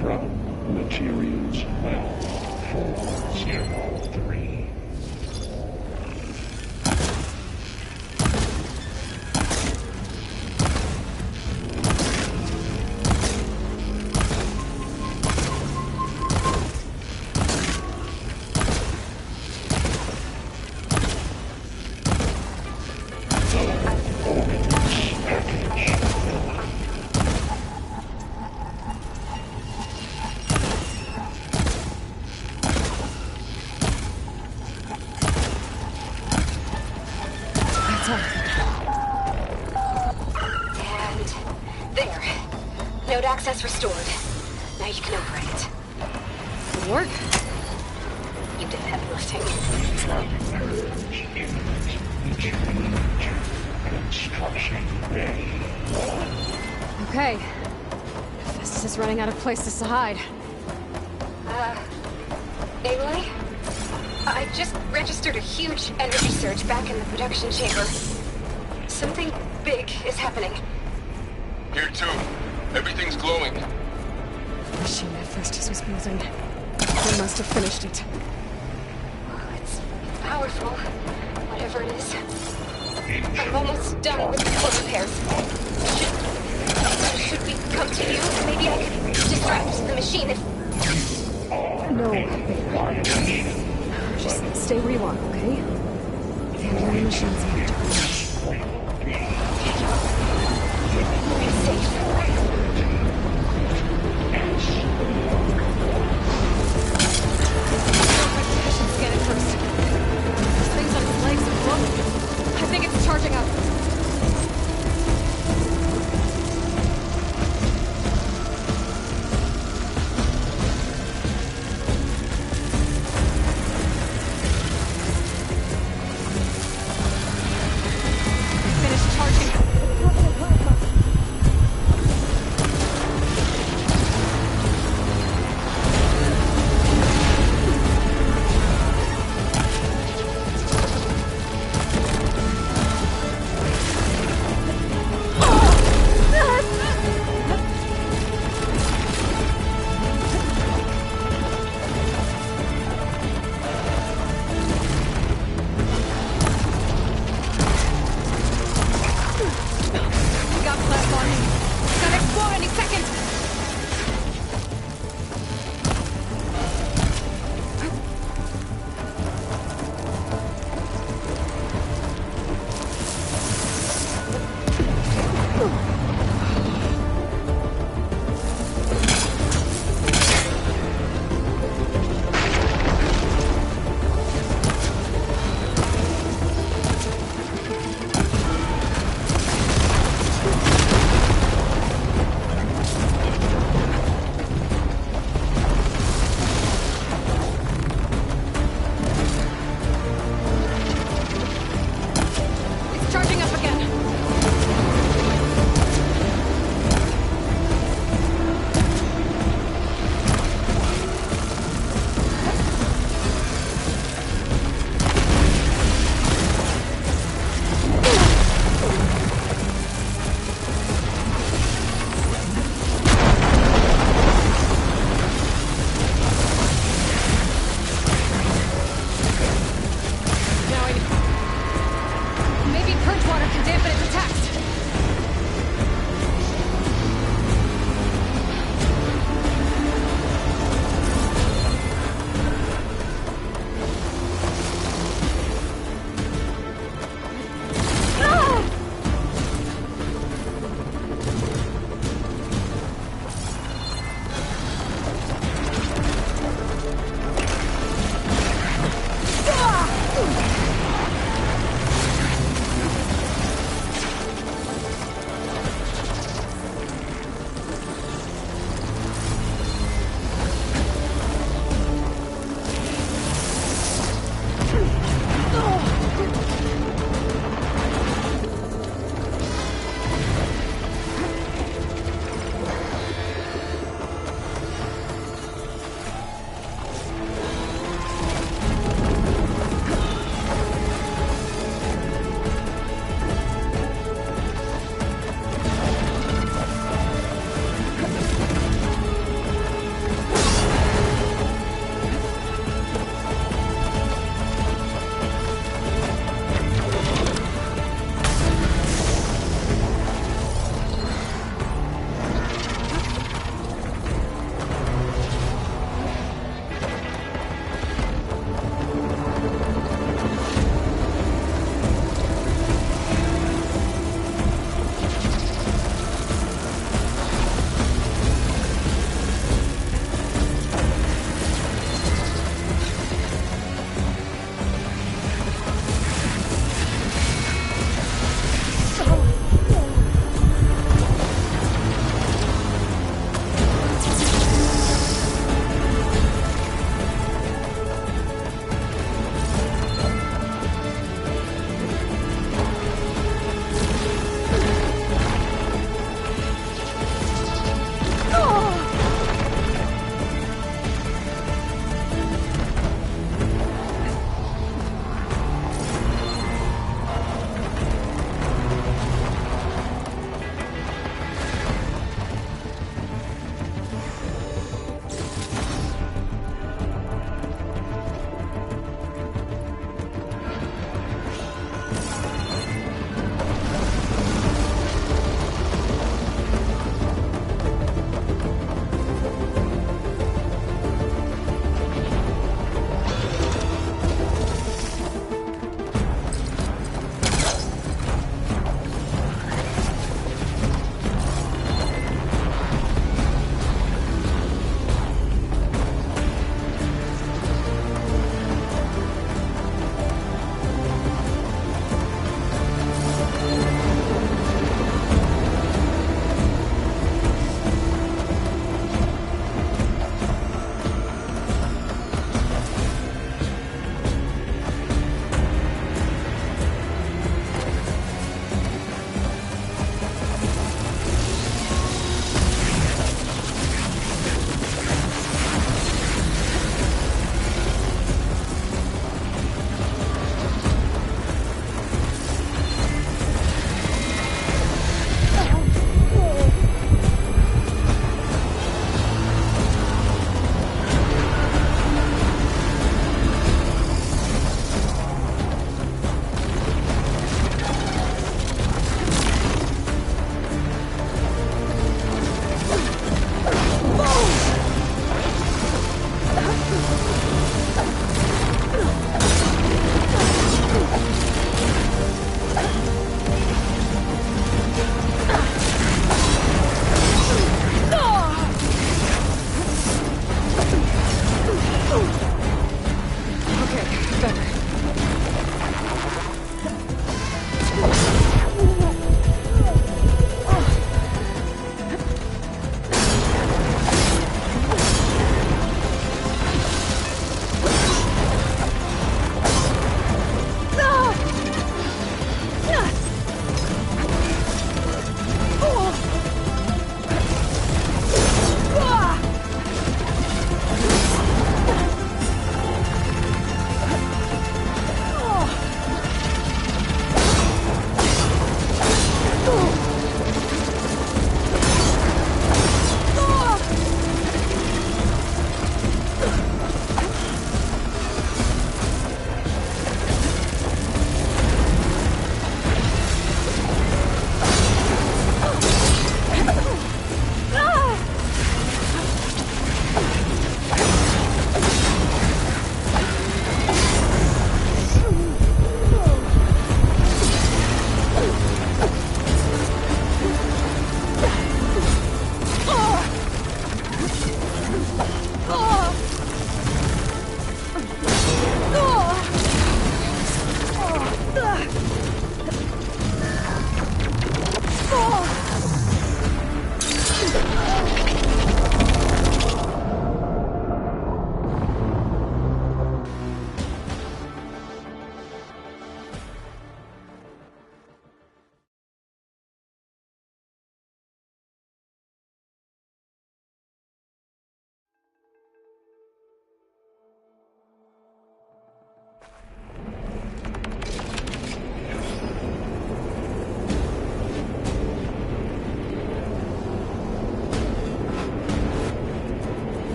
From materials well 403. Node access restored. Now you can operate it. Good work. You did the heavy lifting. Okay. Festus is running out of places to hide. Aloy? I just registered a huge energy surge back in the production chamber. Something big is happening. Here too. Everything's glowing. The machine that Festus was building. They must have finished it. It's powerful, whatever it is. I'm almost done with the core repairs. Should we come to you? Maybe I could distract the machine if... No. Just stay where you are, okay? The underlying machine's about to crash. Safe. Scan it first. This thing's on its legs and glowing. I think it's charging up. Finished charging. Maybe purge water can dampen it.